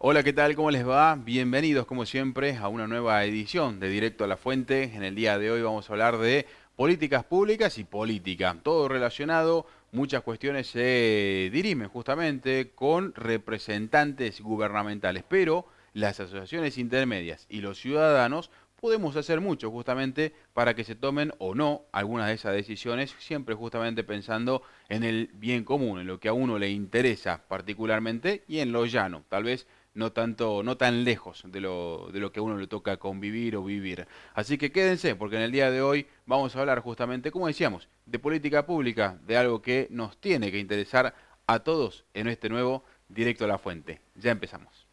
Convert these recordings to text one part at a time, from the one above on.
Hola, ¿qué tal? ¿Cómo les va? Bienvenidos, como siempre, a una nueva edición de Directo a la Fuente. En el día de hoy vamos a hablar de políticas públicas y política. Todo relacionado, muchas cuestiones se dirimen justamente con representantes gubernamentales, pero las asociaciones intermedias y los ciudadanos podemos hacer mucho justamente para que se tomen o no algunas de esas decisiones, siempre justamente pensando en el bien común, en lo que a uno le interesa particularmente y en lo llano. Tal vez no tanto, no tan lejos de lo que a uno le toca convivir o vivir. Así que quédense, porque en el día de hoy vamos a hablar justamente, como decíamos, de política pública, de algo que nos tiene que interesar a todos en este nuevo Directo a la Fuente. Ya empezamos.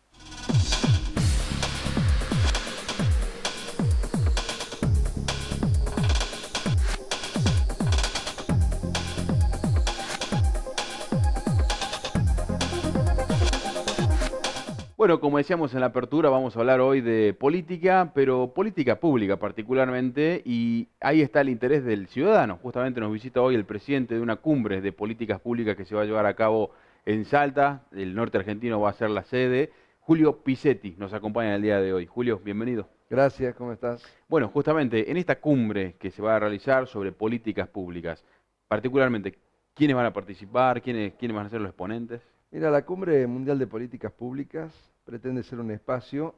Bueno, como decíamos en la apertura, vamos a hablar hoy de política, pero política pública particularmente, y ahí está el interés del ciudadano. Justamente nos visita hoy el presidente de una cumbre de políticas públicas que se va a llevar a cabo en Salta, el norte argentino va a ser la sede. Julio Pisetti nos acompaña en el día de hoy. Julio, bienvenido. Gracias, ¿cómo estás? Bueno, justamente en esta cumbre que se va a realizar sobre políticas públicas, particularmente, ¿quiénes van a participar? ¿Quiénes van a ser los exponentes? Mira, la Cumbre Mundial de Políticas Públicas pretende ser un espacio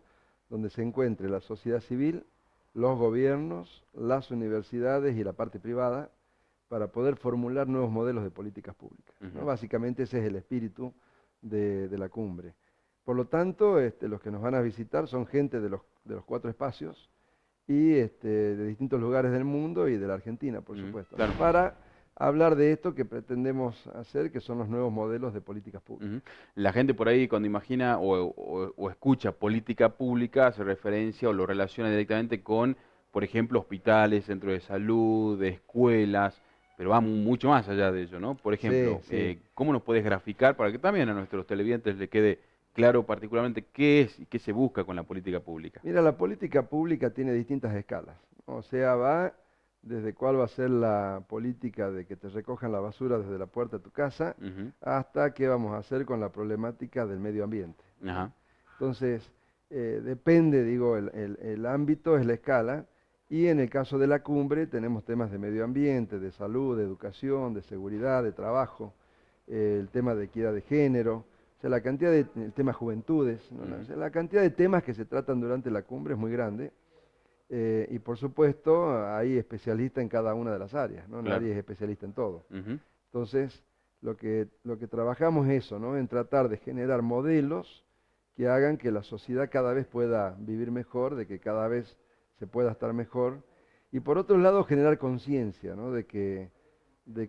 donde se encuentre la sociedad civil, los gobiernos, las universidades y la parte privada para poder formular nuevos modelos de políticas públicas, ¿no? Ujú. Básicamente ese es el espíritu de la cumbre. Por lo tanto, los que nos van a visitar son gente de los cuatro espacios y de distintos lugares del mundo y de la Argentina, por supuesto, ¿no? Claro. Para hablar de esto que pretendemos hacer, que son los nuevos modelos de políticas Ujú. públicas. La gente por ahí cuando imagina o escucha política pública hace referencia o lo relaciona directamente con, por ejemplo, hospitales, centros de salud, de escuelas, pero va mucho más allá de ello, ¿no? Por Sí, ejemplo, sí. ¿cómo nos puedes graficar para que también a nuestros televidentes le quede claro particularmente qué es y qué se busca con la política pública? Mira, la política pública tiene distintas escalas, ¿no? O sea, va desde cuál va a ser la política de que te recojan la basura desde la puerta de tu casa Ujú. hasta qué vamos a hacer con la problemática del medio ambiente, ¿no? Ajá. Entonces, depende, digo, el ámbito es la escala, y en el caso de la cumbre tenemos temas de medio ambiente, de salud, de educación, de seguridad, de trabajo, el tema de equidad de género, o sea, la cantidad de, el tema juventudes, ¿no? O Ujú. sea, la cantidad de temas que se tratan durante la cumbre es muy grande, y por supuesto hay especialistas en cada una de las áreas, ¿no? Claro. Nadie es especialista en todo. Ujú. Entonces, lo que trabajamos es eso, ¿no? En tratar de generar modelos que hagan que la sociedad cada vez pueda vivir mejor, de que cada vez se pueda estar mejor. Y por otro lado, generar conciencia, ¿no? De que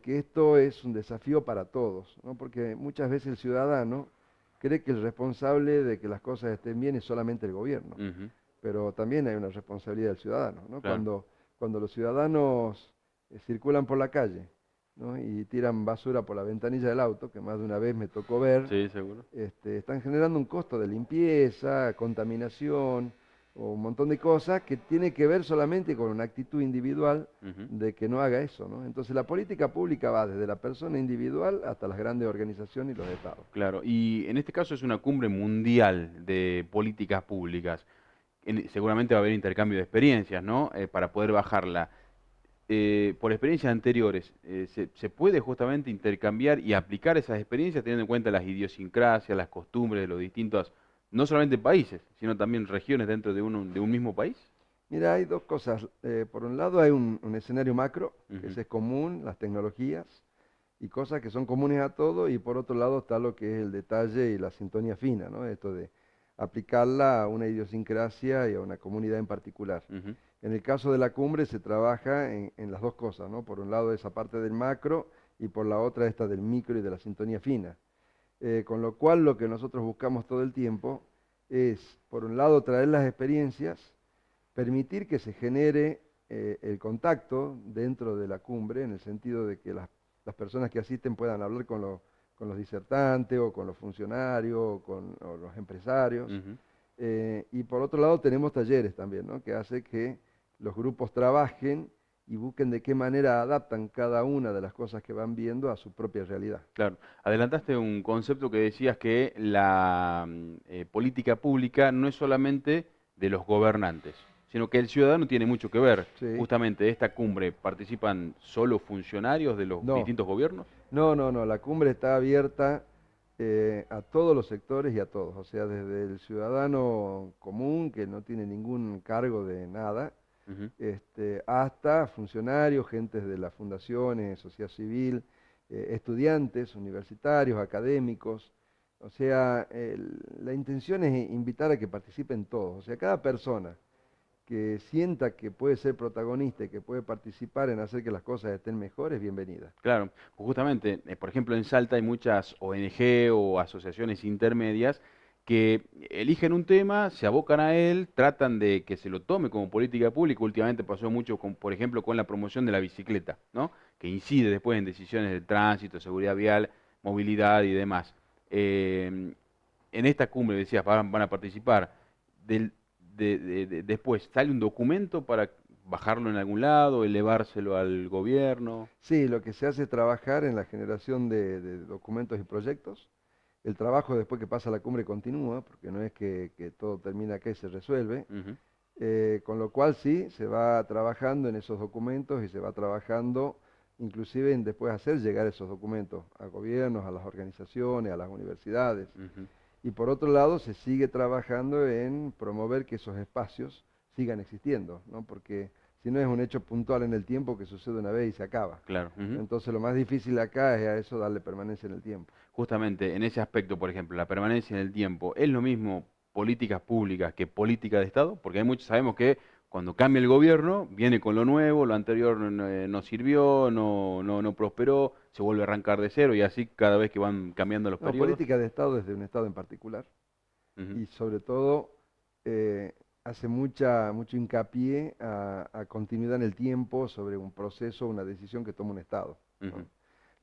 esto es un desafío para todos, ¿no? Porque muchas veces el ciudadano cree que el responsable de que las cosas estén bien es solamente el gobierno, Ujú. pero también hay una responsabilidad del ciudadano, ¿no? Claro. Cuando los ciudadanos circulan por la calle, ¿no? Y tiran basura por la ventanilla del auto, que más de una vez me tocó ver, Sí, seguro. están generando un costo de limpieza, contaminación, o un montón de cosas que tiene que ver solamente con una actitud individual Ujú. de que no haga eso, ¿no? Entonces la política pública va desde la persona individual hasta las grandes organizaciones y los estados. Claro, y en este caso es una cumbre mundial de políticas públicas. Seguramente va a haber intercambio de experiencias, ¿no? Para poder bajarla. Por experiencias anteriores, ¿se puede justamente intercambiar y aplicar esas experiencias teniendo en cuenta las idiosincrasias, las costumbres de los distintos, no solamente países, sino también regiones dentro de un mismo país? Mira, hay dos cosas. Por un lado hay un escenario macro, que Ujú. ese es común, las tecnologías y cosas que son comunes a todo, y por otro lado está lo que es el detalle y la sintonía fina, ¿no? Esto de aplicarla a una idiosincrasia y a una comunidad en particular. Ujú. En el caso de la cumbre se trabaja en las dos cosas, ¿no? Por un lado esa parte del macro y por la otra esta del micro y de la sintonía fina. Con lo cual lo que nosotros buscamos todo el tiempo es, por un lado, traer las experiencias, permitir que se genere el contacto dentro de la cumbre, en el sentido de que las personas que asisten puedan hablar con los disertantes o con los funcionarios o los empresarios. Ujú. Y por otro lado tenemos talleres también, ¿no? Que hace que los grupos trabajen y busquen de qué manera adaptan cada una de las cosas que van viendo a su propia realidad. Claro. Adelantaste un concepto que decías que la política pública no es solamente de los gobernantes, sino que el ciudadano tiene mucho que ver. Sí. Justamente de esta cumbre participan solo funcionarios de los No, distintos gobiernos. no, la cumbre está abierta a todos los sectores y a todos, o sea, desde el ciudadano común que no tiene ningún cargo de nada, Ujú. hasta funcionarios, gentes de las fundaciones, sociedad civil, estudiantes, universitarios, académicos. O sea, la intención es invitar a que participen todos, o sea, cada persona que sienta que puede ser protagonista y que puede participar en hacer que las cosas estén mejores, bienvenida. Claro, justamente, por ejemplo, en Salta hay muchas ONG o asociaciones intermedias que eligen un tema, se abocan a él, tratan de que se lo tome como política pública. Últimamente pasó mucho, con, por ejemplo, con la promoción de la bicicleta, ¿no? Que incide después en decisiones de tránsito, seguridad vial, movilidad y demás. En esta cumbre, decías, van a participar. Del, después, ¿sale un documento para bajarlo en algún lado, elevárselo al gobierno? Sí, lo que se hace es trabajar en la generación de documentos y proyectos. El trabajo después que pasa la cumbre continúa, porque no es que todo termina acá y se resuelve. Ujú. Con lo cual sí, se va trabajando en esos documentos y se va trabajando inclusive en después hacer llegar esos documentos a gobiernos, a las organizaciones, a las universidades. Ujú. Y por otro lado, se sigue trabajando en promover que esos espacios sigan existiendo, ¿no? Porque si no es un hecho puntual en el tiempo que sucede una vez y se acaba. Claro. Ujú. Entonces lo más difícil acá es a eso darle permanencia en el tiempo. Justamente en ese aspecto, por ejemplo, la permanencia en el tiempo, ¿es lo mismo políticas públicas que política de Estado? Porque hay muchos, sabemos que cuando cambia el gobierno, viene con lo nuevo, lo anterior no sirvió, no prosperó, se vuelve a arrancar de cero y así cada vez que van cambiando los No, periodos. política de Estado es de un Estado en particular. Ujú. Y sobre todo hace mucho hincapié a continuidad en el tiempo sobre un proceso, una decisión que toma un Estado, Ujú. ¿no?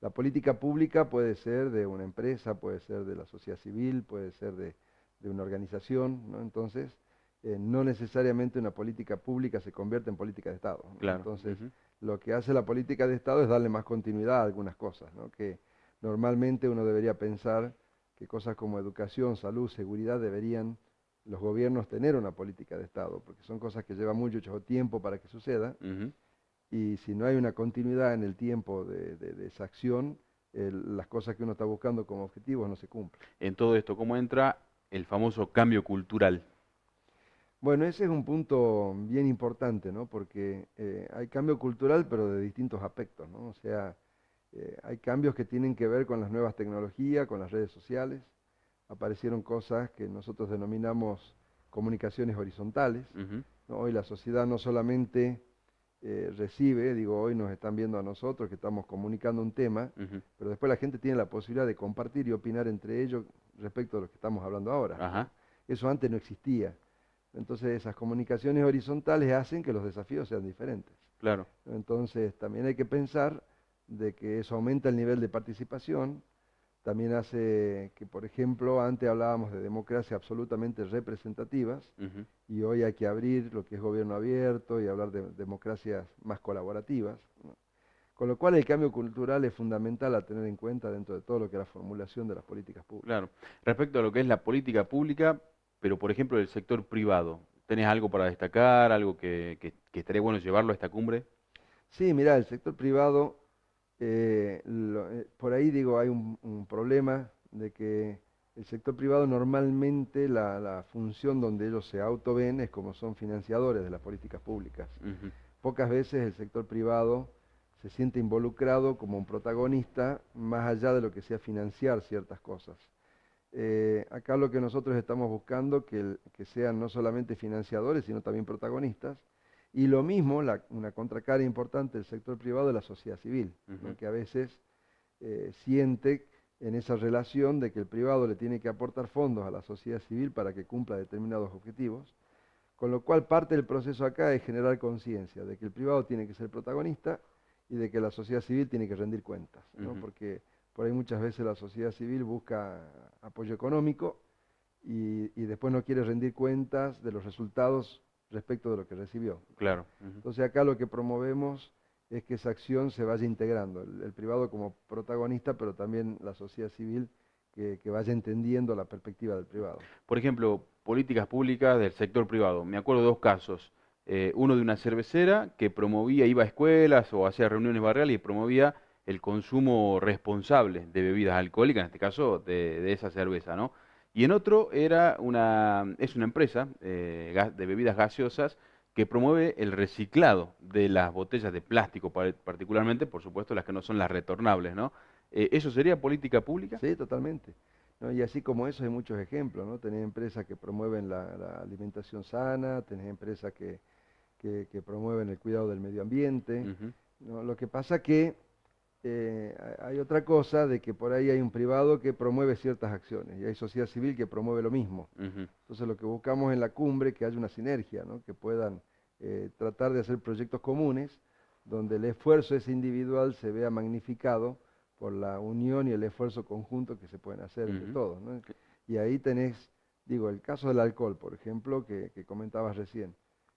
La política pública puede ser de una empresa, puede ser de la sociedad civil, puede ser de una organización, ¿no? Entonces, no necesariamente una política pública se convierte en política de Estado, ¿no? Claro. Entonces, Ujú. lo que hace la política de Estado es darle más continuidad a algunas cosas, ¿no? Que normalmente uno debería pensar que cosas como educación, salud, seguridad deberían los gobiernos tener una política de Estado, porque son cosas que llevan mucho tiempo para que suceda, Ujú. y si no hay una continuidad en el tiempo de esa acción, las cosas que uno está buscando como objetivos no se cumplen. En todo esto, ¿cómo entra el famoso cambio cultural? Bueno, ese es un punto bien importante, ¿no? Porque hay cambio cultural, pero de distintos aspectos, ¿no? O sea, hay cambios que tienen que ver con las nuevas tecnologías, con las redes sociales. Aparecieron cosas que nosotros denominamos comunicaciones horizontales, Ujú. ¿no? Hoy la sociedad no solamente recibe, digo, hoy nos están viendo a nosotros que estamos comunicando un tema, Ujú. pero después la gente tiene la posibilidad de compartir y opinar entre ellos respecto a lo que estamos hablando ahora, Ajá. ¿no? Eso antes no existía. Entonces esas comunicaciones horizontales hacen que los desafíos sean diferentes. Claro. Entonces también hay que pensar de que eso aumenta el nivel de participación, también hace que, por ejemplo, antes hablábamos de democracia absolutamente representativas Ujú. y hoy hay que abrir lo que es gobierno abierto y hablar de democracias más colaborativas, ¿no? Con lo cual el cambio cultural es fundamental a tener en cuenta dentro de todo lo que es la formulación de las políticas públicas. Claro. Respecto a lo que es la política pública, pero por ejemplo del sector privado, ¿tenés algo para destacar, algo que estaría bueno llevarlo a esta cumbre? Sí, mira, el sector privado, por ahí digo, hay un problema de que el sector privado normalmente la función donde ellos se autoven es como son financiadores de las políticas públicas. Ujú. Pocas veces el sector privado se siente involucrado como un protagonista más allá de lo que sea financiar ciertas cosas. Acá lo que nosotros estamos buscando que sean no solamente financiadores, sino también protagonistas. Y lo mismo, una contracara importante del sector privado de la sociedad civil, ¿no? Ujú. Que a veces siente en esa relación de que el privado le tiene que aportar fondos a la sociedad civil para que cumpla determinados objetivos, con lo cual parte del proceso acá es generar conciencia de que el privado tiene que ser protagonista y de que la sociedad civil tiene que rendir cuentas, ¿no? Ujú. Porque por ahí muchas veces la sociedad civil busca apoyo económico y después no quiere rendir cuentas de los resultados respecto de lo que recibió. Claro. Entonces acá lo que promovemos es que esa acción se vaya integrando, el privado como protagonista, pero también la sociedad civil que vaya entendiendo la perspectiva del privado. Por ejemplo, políticas públicas del sector privado. Me acuerdo de dos casos. Uno de una cervecera que promovía, iba a escuelas o hacía reuniones barriales y promovía el consumo responsable de bebidas alcohólicas, en este caso de esa cerveza, ¿no? Y en otro es una empresa de bebidas gaseosas que promueve el reciclado de las botellas de plástico, particularmente, por supuesto, las que no son las retornables, ¿no? ¿Eso sería política pública? Sí, totalmente. ¿No? Y así como eso hay muchos ejemplos, ¿no? Tenés empresas que promueven la alimentación sana, tenés empresas que promueven el cuidado del medio ambiente, Ujú, ¿no? Lo que pasa que hay otra cosa de que por ahí hay un privado que promueve ciertas acciones y hay sociedad civil que promueve lo mismo. ujú, Entonces lo que buscamos en la cumbre que haya una sinergia, ¿no? Que puedan tratar de hacer proyectos comunes donde el esfuerzo ese individual se vea magnificado por la unión y el esfuerzo conjunto que se pueden hacer entre ujú. todos, ¿no? Y ahí tenés, digo, el caso del alcohol, por ejemplo, que comentabas recién.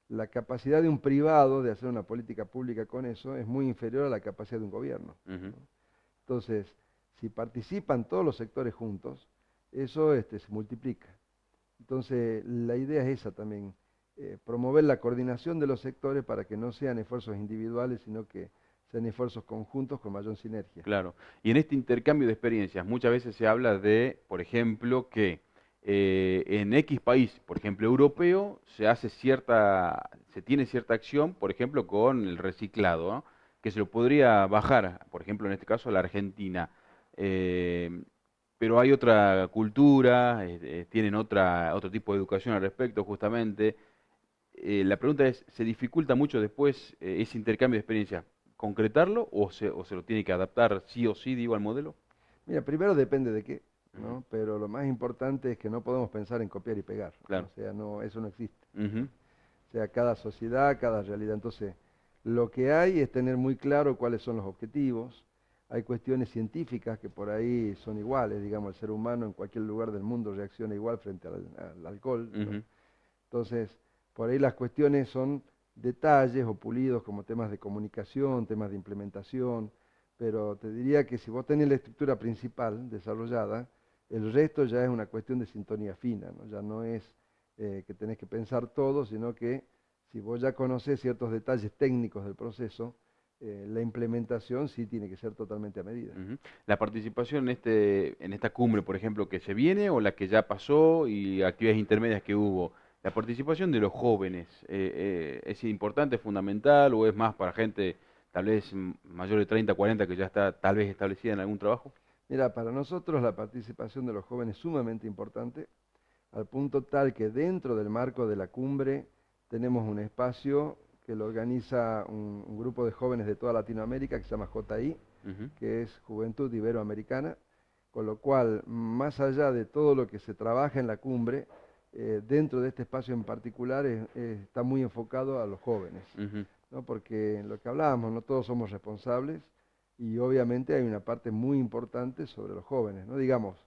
La capacidad de un privado de hacer una política pública con eso es muy inferior a la capacidad de un gobierno, Ujú. ¿no? Entonces, si participan todos los sectores juntos, eso se multiplica. Entonces, la idea es esa también, promover la coordinación de los sectores para que no sean esfuerzos individuales, sino que sean esfuerzos conjuntos con mayor sinergia. Claro. Y en este intercambio de experiencias, muchas veces se habla de, por ejemplo, que en X país, por ejemplo, europeo, se tiene cierta acción, por ejemplo, con el reciclado, ¿no? Que se lo podría bajar, por ejemplo, en este caso, a la Argentina. Eh, pero hay otra cultura, tienen otro tipo de educación al respecto, justamente. La pregunta es, ¿se dificulta mucho después ese intercambio de experiencias concretarlo o se lo tiene que adaptar sí o sí, digo, al modelo? Mira, primero depende de qué, Ujú, ¿no? Pero lo más importante es que no podemos pensar en copiar y pegar, ¿no? O claro. sea, no, eso no existe, ¿no? Ujú, O sea, cada sociedad, cada realidad. Entonces, lo que hay es tener muy claro cuáles son los objetivos. Hay cuestiones científicas que por ahí son iguales, digamos, el ser humano en cualquier lugar del mundo reacciona igual frente al alcohol, ¿no? ujú, Entonces, por ahí las cuestiones son detalles o pulidos como temas de comunicación, temas de implementación, pero te diría que si vos tenés la estructura principal desarrollada, el resto ya es una cuestión de sintonía fina, ¿no? Ya no es que tenés que pensar todo, sino que si vos ya conocés ciertos detalles técnicos del proceso, la implementación sí tiene que ser totalmente a medida. ujú. La participación en esta cumbre, por ejemplo, que se viene o la que ya pasó y actividades intermedias que hubo, la participación de los jóvenes, ¿es importante, es fundamental o es más para gente tal vez mayor de 30, 40 que ya está tal vez establecida en algún trabajo? Mira, para nosotros la participación de los jóvenes es sumamente importante, al punto tal que dentro del marco de la cumbre tenemos un espacio que lo organiza un grupo de jóvenes de toda Latinoamérica que se llama JI, Ujú, que es Juventud Iberoamericana, con lo cual, más allá de todo lo que se trabaja en la cumbre, dentro de este espacio en particular está muy enfocado a los jóvenes, ujú, ¿no? Porque en lo que hablábamos, no todos somos responsables y obviamente hay una parte muy importante sobre los jóvenes, ¿no? Digamos,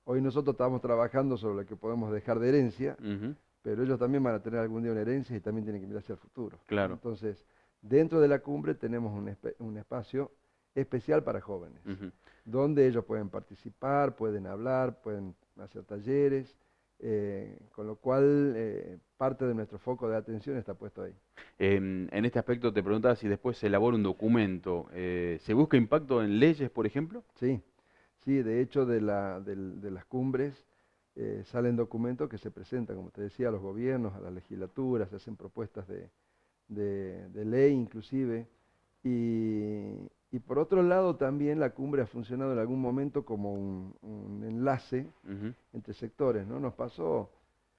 hoy nosotros estamos trabajando sobre lo que podemos dejar de herencia, ujú, pero ellos también van a tener algún día una herencia y también tienen que mirar hacia el futuro, ¿no? claro. Entonces, dentro de la cumbre tenemos un espacio especial para jóvenes, Ujú. donde ellos pueden participar, pueden hablar, pueden hacer talleres, con lo cual parte de nuestro foco de atención está puesto ahí. En este aspecto te preguntaba si después se elabora un documento, ¿se busca impacto en leyes, por ejemplo? Sí, sí, de hecho de las cumbres salen documentos que se presentan, como te decía, a los gobiernos, a las legislaturas, se hacen propuestas de ley inclusive. Y por otro lado también la cumbre ha funcionado en algún momento como un enlace Ujú, entre sectores, ¿no? Nos pasó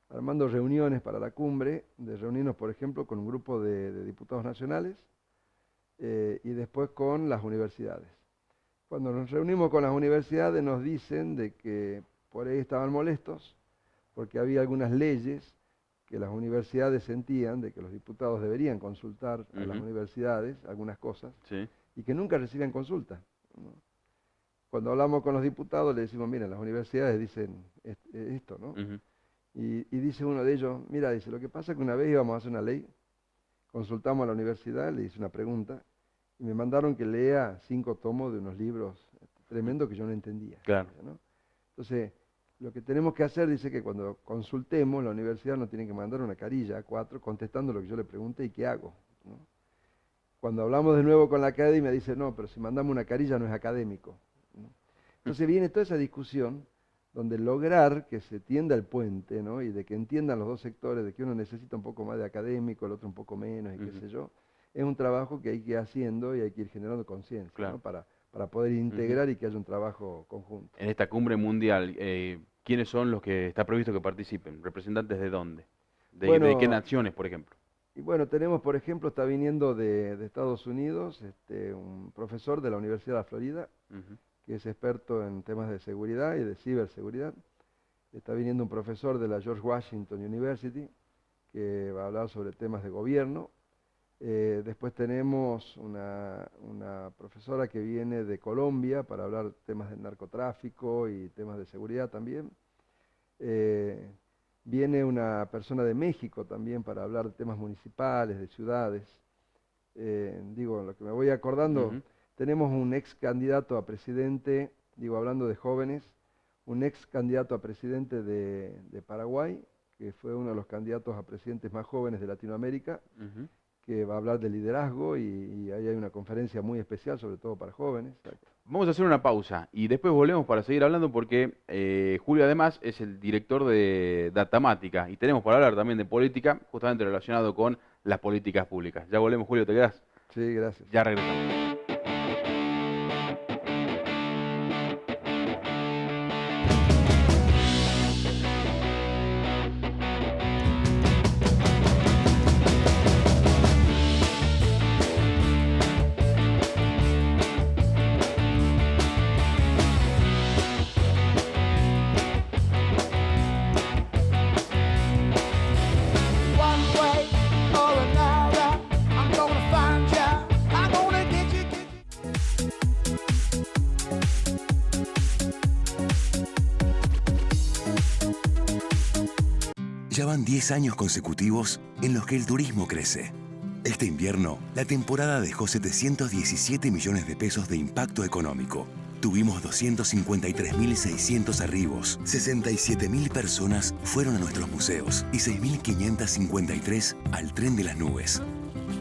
armando reuniones para la cumbre, de reunirnos, por ejemplo, con un grupo de diputados nacionales y después con las universidades. Cuando nos reunimos con las universidades nos dicen de que por ahí estaban molestos porque había algunas leyes que las universidades sentían de que los diputados deberían consultar a las ujú, universidades algunas cosas sí, y que nunca recibían consulta, ¿no? Cuando hablamos con los diputados le decimos, miren, las universidades dicen esto, ¿no? ujú, Y dice uno de ellos, mira, dice, lo que pasa es que una vez íbamos a hacer una ley, consultamos a la universidad, le hice una pregunta, y me mandaron que lea 5 tomos de unos libros tremendos que yo no entendía. Claro. ¿No? Entonces, lo que tenemos que hacer, dice que cuando consultemos, la universidad nos tiene que mandar una carilla, 4, contestando lo que yo le pregunté y qué hago. ¿No? Cuando hablamos de nuevo con la academia, dice, no, pero si mandamos una carilla no es académico. ¿No? Entonces viene toda esa discusión donde lograr que se tienda el puente, ¿no? Y de que entiendan los dos sectores, de que uno necesita un poco más de académico, el otro un poco menos, y qué sé yo, es un trabajo que hay que ir haciendo y hay que ir generando conciencia, Claro. ¿no? Para poder integrar y que haya un trabajo conjunto. En esta cumbre mundial, ¿quiénes son los que está previsto que participen? ¿Representantes de dónde? ¿De qué Bueno, naciones, por ejemplo? y bueno, tenemos, por ejemplo, está viniendo de Estados Unidos, un profesor de la Universidad de la Florida, Ujú. que es experto en temas de seguridad y de ciberseguridad. Está viniendo un profesor de la George Washington University, que va a hablar sobre temas de gobierno. Después tenemos una profesora que viene de Colombia para hablar temas de narcotráfico y temas de seguridad también. Eh, Viene una persona de México también para hablar de temas municipales, de ciudades. Digo, lo que me voy acordando, Ujú. tenemos un ex candidato a presidente, digo, hablando de jóvenes, un ex candidato a presidente de Paraguay, que fue uno de los candidatos a presidentes más jóvenes de Latinoamérica, Ujú. que va a hablar de liderazgo y ahí hay una conferencia muy especial, sobre todo para jóvenes. Vamos a hacer una pausa y después volvemos para seguir hablando porque Julio además es el director de Datamática y tenemos para hablar también de política, justamente relacionado con las políticas públicas. Ya volvemos, Julio, ¿te quedás? Sí, gracias. Ya regresamos. One way or another, I'm gonna find ya. I'm gonna get you, Ya van 10 años consecutivos en los que el turismo crece. Este invierno, la temporada dejó 717 millones de pesos de impacto económico. Tuvimos 253.600 arribos, 67.000 personas fueron a nuestros museos y 6.553 al tren de las nubes.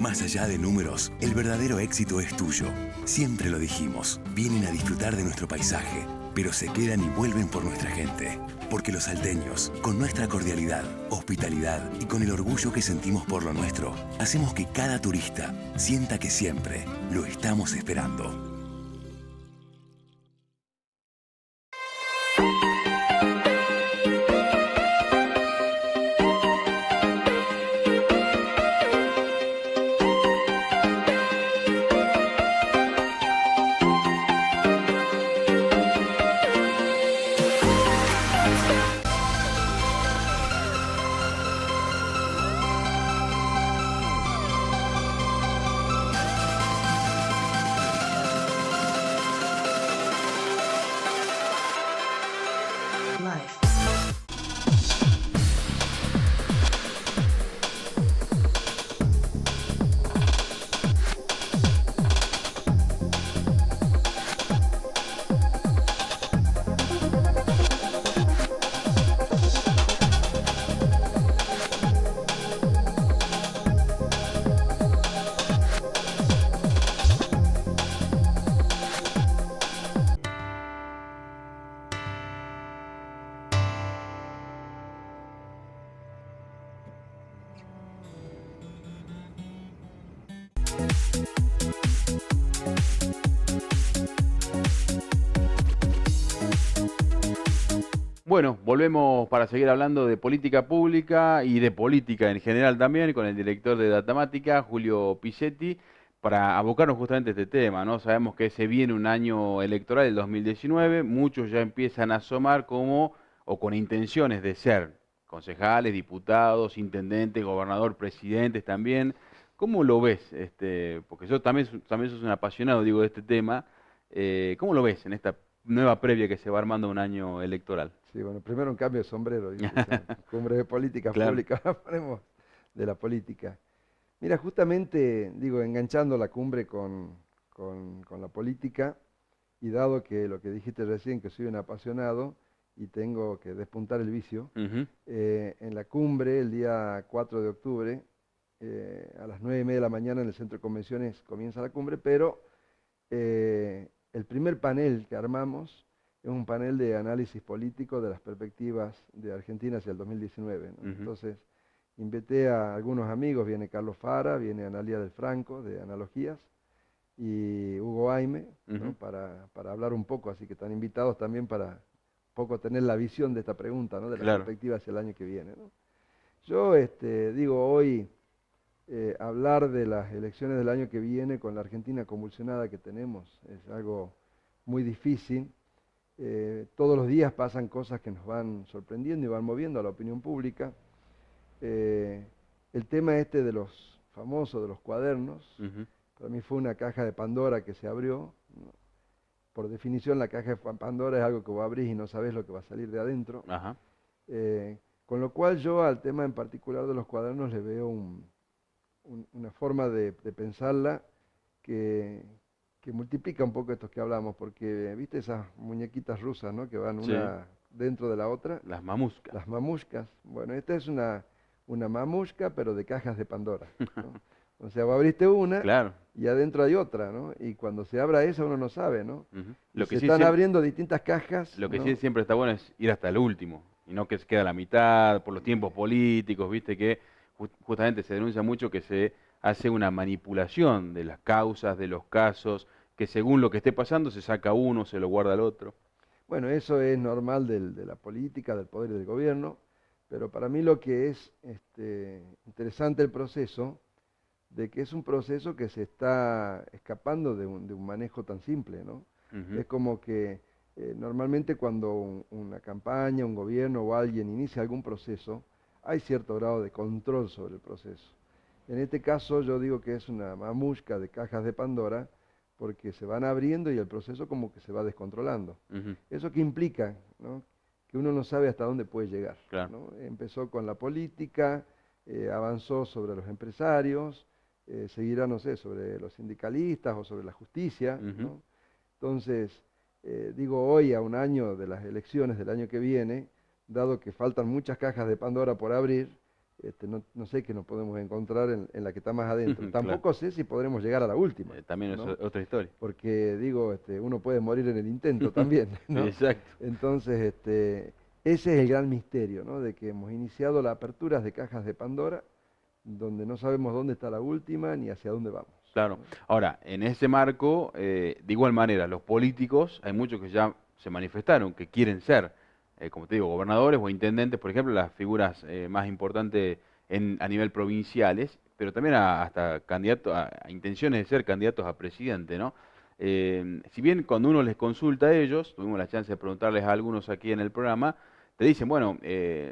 Más allá de números, el verdadero éxito es tuyo. Siempre lo dijimos, vienen a disfrutar de nuestro paisaje, pero se quedan y vuelven por nuestra gente. Porque los salteños, con nuestra cordialidad, hospitalidad y con el orgullo que sentimos por lo nuestro, hacemos que cada turista sienta que siempre lo estamos esperando. Life. Bueno, volvemos para seguir hablando de política pública y de política en general también con el director de Datamática, Julio Pisetti, para abocarnos justamente a este tema, ¿no? Sabemos que se viene un año electoral, el 2019, muchos ya empiezan a asomar como, o con intenciones de ser concejales, diputados, intendentes, gobernador, presidentes también. ¿Cómo lo ves? Porque yo también sos un apasionado, digo, de este tema. ¿Cómo lo ves en esta nueva previa que se va armando un año electoral. Sí, bueno, primero un cambio de sombrero, dice, o sea, cumbre de políticas Claro. públicas, ahora ponemos de la política. Mira, justamente, digo, enganchando la cumbre con la política, y dado que lo que dijiste recién, que soy un apasionado y tengo que despuntar el vicio, Ujú, en la cumbre, el día 4 de octubre, a las 9:30 de la mañana en el Centro de Convenciones comienza la cumbre, pero el primer panel que armamos es un panel de análisis político de las perspectivas de Argentina hacia el 2019, ¿no? ujú, Entonces, invité a algunos amigos, viene Carlos Fara, viene Analía del Franco, de Analogías, y Hugo Aime, ¿no? ujú. Para hablar un poco, así que están invitados también para un poco tener la visión de esta pregunta, ¿no? De la Claro. perspectiva hacia el año que viene, ¿no? Yo digo hoy, hablar de las elecciones del año que viene con la Argentina convulsionada que tenemos es algo muy difícil. Todos los días pasan cosas que nos van sorprendiendo y van moviendo a la opinión pública. El tema este de los famosos, de los cuadernos, Ujú, para mí fue una caja de Pandora que se abrió, ¿no? Por definición, la caja de Pandora es algo que vos abrís y no sabés lo que va a salir de adentro. ajá. Con lo cual yo al tema en particular de los cuadernos le veo una forma de pensarla que, que multiplica un poco estos que hablamos, porque viste esas muñequitas rusas, ¿no? Que van Sí, una dentro de la otra, las mamuscas. las mamushkas. Bueno, esta es una mamushka, pero de cajas de Pandora, ¿no? O sea, vos abriste una Claro. y adentro hay otra, ¿no? Y cuando se abra esa uno no sabe, ¿no? Ujú. Y Lo se que sí están siempre, abriendo distintas cajas, lo que sí ¿no? siempre está bueno es ir hasta el último y no que se quede a la mitad por los tiempos políticos, viste que justamente se denuncia mucho que se hace una manipulación de las causas, de los casos, que según lo que esté pasando se saca uno, se lo guarda al otro. Bueno, eso es normal de la política, del poder y del gobierno, pero para mí lo que es interesante el proceso, de que es un proceso que se está escapando de un manejo tan simple, ¿no? Ujú, Es como que normalmente cuando una campaña, un gobierno o alguien inicia algún proceso, hay cierto grado de control sobre el proceso. En este caso yo digo que es una mamushka de cajas de Pandora, porque se van abriendo y el proceso como que se va descontrolando. ujú, ¿Eso qué implica? ¿No? Que uno no sabe hasta dónde puede llegar, claro. ¿no? Empezó con la política, avanzó sobre los empresarios, seguirá, no sé, sobre los sindicalistas o sobre la justicia, Ujú. ¿no? Entonces, digo hoy, a un año de las elecciones del año que viene, dado que faltan muchas cajas de Pandora por abrir, no sé qué nos podemos encontrar en la que está más adentro. Claro. Tampoco sé si podremos llegar a la última, También es ¿no? otra historia. Porque digo, uno puede morir en el intento también, ¿no? Exacto. Entonces, ese es el gran misterio, ¿no? De que hemos iniciado las aperturas de cajas de Pandora, donde no sabemos dónde está la última ni hacia dónde vamos. Claro. Ahora, en ese marco, de igual manera, los políticos, hay muchos que ya se manifestaron, que quieren ser, como te digo, gobernadores o intendentes, por ejemplo, las figuras más importantes a nivel provinciales, pero también hasta candidatos, a intenciones de ser candidatos a presidente, ¿no? Si bien cuando uno les consulta a ellos, tuvimos la chance de preguntarles a algunos aquí en el programa, te dicen, bueno,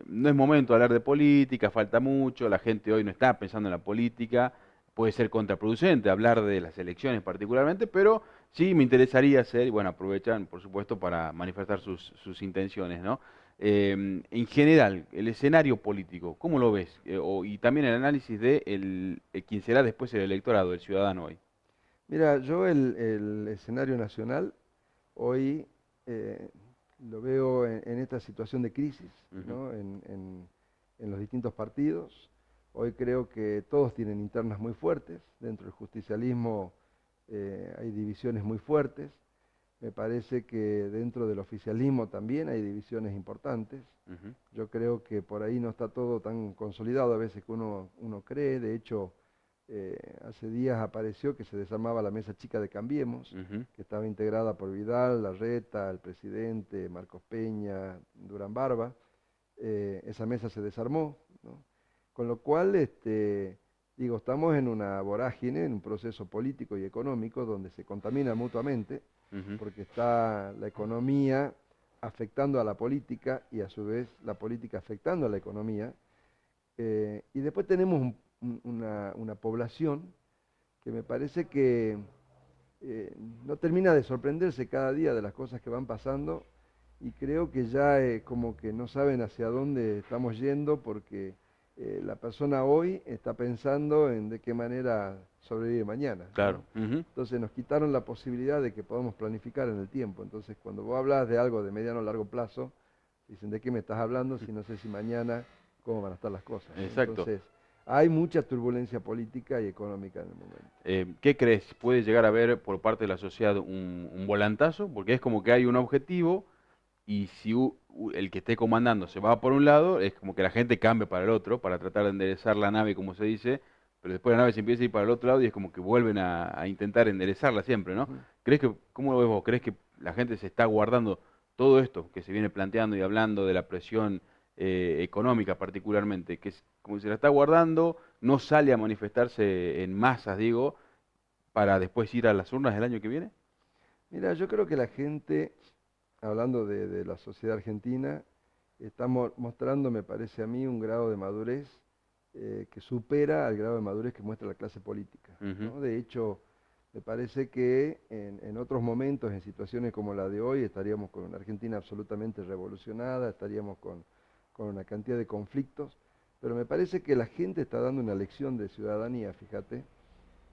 no es momento de hablar de política, falta mucho, la gente hoy no está pensando en la política, puede ser contraproducente hablar de las elecciones particularmente, pero sí me interesaría hacer, y bueno, aprovechan, por supuesto, para manifestar sus intenciones, ¿no? En general, el escenario político, ¿cómo lo ves? Y también el análisis de quién será después el electorado, el ciudadano hoy. Mira, yo el escenario nacional hoy eh, lo veo en esta situación de crisis, Ujú, ¿no? En los distintos partidos. Hoy creo que todos tienen internas muy fuertes. Dentro del justicialismo hay divisiones muy fuertes. Me parece que dentro del oficialismo también hay divisiones importantes. ujú, Yo creo que por ahí no está todo tan consolidado a veces que uno cree. De hecho, hace días apareció que se desarmaba la mesa chica de Cambiemos, ujú, que estaba integrada por Vidal, Larreta, el presidente, Marcos Peña, Durán Barba. Esa mesa se desarmó, ¿no? Con lo cual, digo, estamos en una vorágine, en un proceso político y económico donde se contamina mutuamente, ujú. porque está la economía afectando a la política y a su vez la política afectando a la economía. Y después tenemos una población que me parece que no termina de sorprenderse cada día de las cosas que van pasando y creo que ya como que no saben hacia dónde estamos yendo porque la persona hoy está pensando en de qué manera sobrevive mañana. Claro. ¿no? Ujú. Entonces nos quitaron la posibilidad de que podamos planificar en el tiempo. Entonces cuando vos hablas de algo de mediano o largo plazo, dicen, ¿de qué me estás hablando si no sé si mañana cómo van a estar las cosas? ¿no? Exacto. Entonces hay mucha turbulencia política y económica en el momento. ¿Qué crees? ¿Puede llegar a haber por parte de la sociedad un volantazo? Porque es como que hay un objetivo y si el que esté comandando se va por un lado, es como que la gente cambie para el otro, para tratar de enderezar la nave, como se dice, pero después la nave se empieza a ir para el otro lado y es como que vuelven a intentar enderezarla siempre, ¿no? Ujú. ¿Cómo lo ves vos? ¿Crees que la gente se está guardando todo esto que se viene planteando y hablando de la presión económica particularmente, que es como se la está guardando, no sale a manifestarse en masas, digo, para después ir a las urnas el año que viene? Mira, yo creo que la gente, hablando de la sociedad argentina, está mostrando, me parece a mí, un grado de madurez que supera al grado de madurez que muestra la clase política. Ujú. ¿no? De hecho, me parece que en otros momentos, en situaciones como la de hoy, estaríamos con una Argentina absolutamente revolucionada, estaríamos con una cantidad de conflictos, pero me parece que la gente está dando una lección de ciudadanía, fíjate,